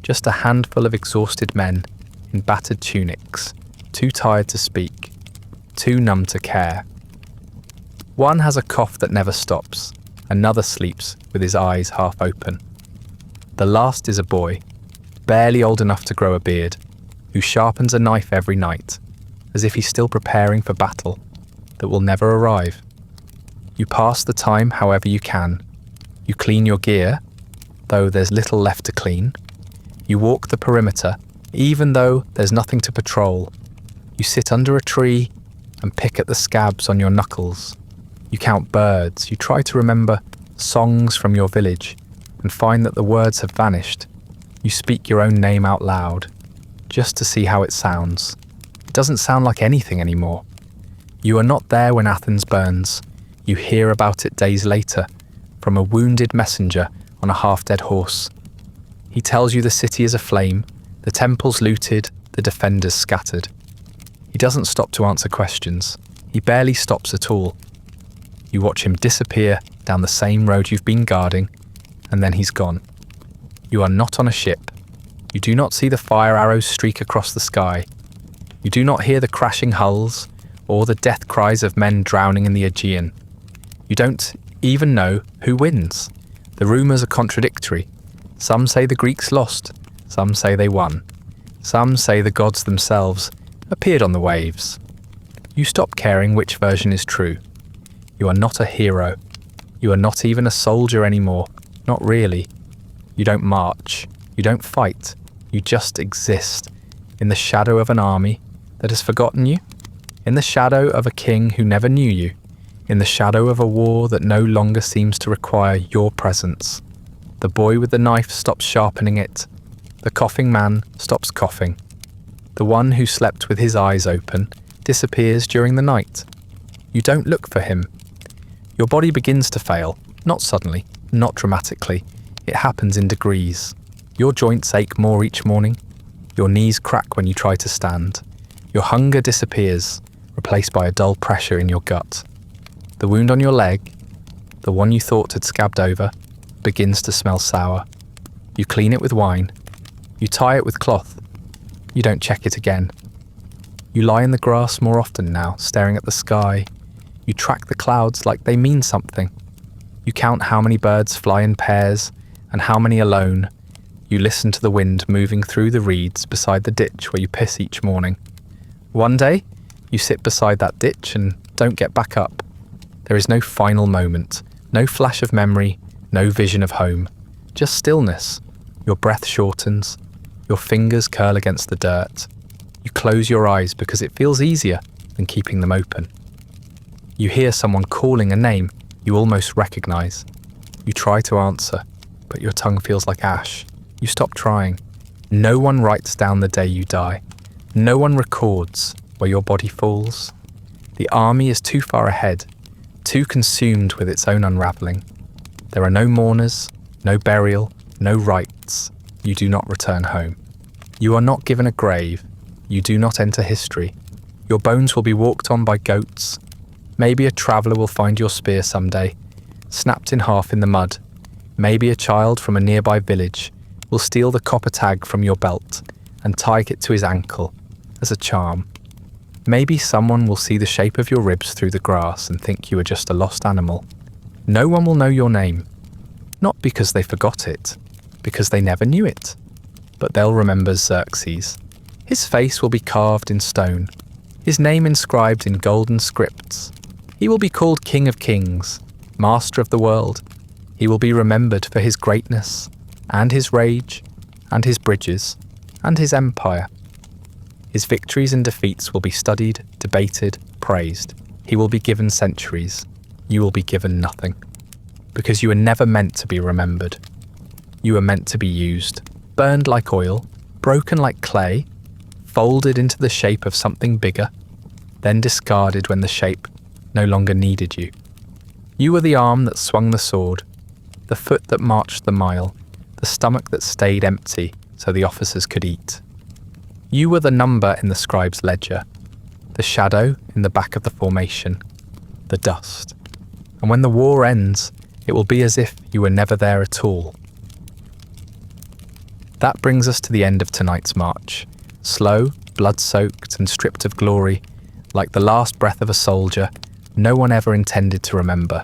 Just a handful of exhausted men in battered tunics, too tired to speak, too numb to care. One has a cough that never stops. Another sleeps with his eyes half open. The last is a boy, barely old enough to grow a beard, who sharpens a knife every night, as if he's still preparing for battle that will never arrive. You pass the time however you can. You clean your gear, though there's little left to clean. You walk the perimeter, even though there's nothing to patrol. You sit under a tree and pick at the scabs on your knuckles. You count birds. You try to remember songs from your village and find that the words have vanished. You speak your own name out loud, just to see how it sounds. It doesn't sound like anything anymore. You are not there when Athens burns. You hear about it days later, from a wounded messenger on a half-dead horse. He tells you the city is aflame, the temples looted, the defenders scattered. He doesn't stop to answer questions. He barely stops at all. You watch him disappear down the same road you've been guarding, and then he's gone. You are not on a ship. You do not see the fire arrows streak across the sky. You do not hear the crashing hulls or the death cries of men drowning in the Aegean. You don't even know who wins. The rumours are contradictory. Some say the Greeks lost. Some say they won. Some say the gods themselves appeared on the waves. You stop caring which version is true. You are not a hero. You are not even a soldier anymore. Not really. You don't march. You don't fight. You just exist in the shadow of an army that has forgotten you, in the shadow of a king who never knew you, in the shadow of a war that no longer seems to require your presence. The boy with the knife stops sharpening it. The coughing man stops coughing. The one who slept with his eyes open disappears during the night. You don't look for him. Your body begins to fail, not suddenly, not dramatically. It happens in degrees. Your joints ache more each morning. Your knees crack when you try to stand. Your hunger disappears, replaced by a dull pressure in your gut. The wound on your leg, the one you thought had scabbed over, begins to smell sour. You clean it with wine. You tie it with cloth. You don't check it again. You lie in the grass more often now, staring at the sky. You track the clouds like they mean something. You count how many birds fly in pairs and how many alone. You listen to the wind moving through the reeds beside the ditch where you piss each morning. One day, you sit beside that ditch and don't get back up. There is no final moment, no flash of memory, no vision of home. Just stillness. Your breath shortens. Your fingers curl against the dirt. You close your eyes because it feels easier than keeping them open. You hear someone calling a name you almost recognize. You try to answer, but your tongue feels like ash. You stop trying. No one writes down the day you die. No one records where your body falls. The army is too far ahead, too consumed with its own unravelling. There are no mourners, no burial, no rites. You do not return home. You are not given a grave. You do not enter history. Your bones will be walked on by goats. Maybe a traveller will find your spear someday, snapped in half in the mud. Maybe a child from a nearby village will steal the copper tag from your belt and tie it to his ankle as a charm. Maybe someone will see the shape of your ribs through the grass and think you are just a lost animal. No one will know your name, not because they forgot it, because they never knew it. But they'll remember Xerxes. His face will be carved in stone, his name inscribed in golden scripts. He will be called King of Kings, Master of the world. He will be remembered for his greatness, and his rage, and his bridges, and his empire. His victories and defeats will be studied, debated, praised. He will be given centuries. You will be given nothing. Because you were never meant to be remembered. You were meant to be used, burned like oil, broken like clay, folded into the shape of something bigger, then discarded when the shape no longer needed you. You were the arm that swung the sword, the foot that marched the mile, the stomach that stayed empty so the officers could eat. You were the number in the scribe's ledger, the shadow in the back of the formation, the dust. And when the war ends, it will be as if you were never there at all. That brings us to the end of tonight's march. Slow, blood-soaked and stripped of glory, like the last breath of a soldier no one ever intended to remember.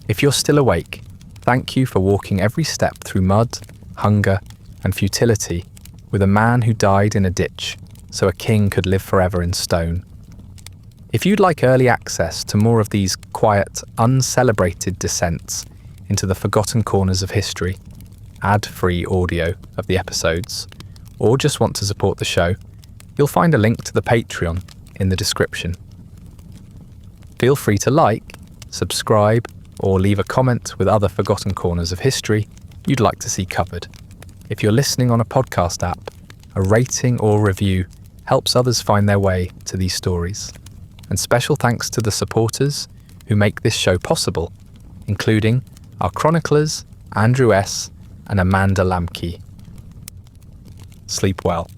If you're still awake, thank you for walking every step through mud, hunger and futility with a man who died in a ditch so a king could live forever in stone. If you'd like early access to more of these quiet, uncelebrated descents into the forgotten corners of history, ad-free audio of the episodes, or just want to support the show, you'll find a link to the Patreon in the description. Feel free to like, subscribe, or leave a comment with other forgotten corners of history you'd like to see covered. If you're listening on a podcast app, a rating or review helps others find their way to these stories. And special thanks to the supporters who make this show possible, including our chroniclers, Andrew S. and Amanda Lamke. Sleep well.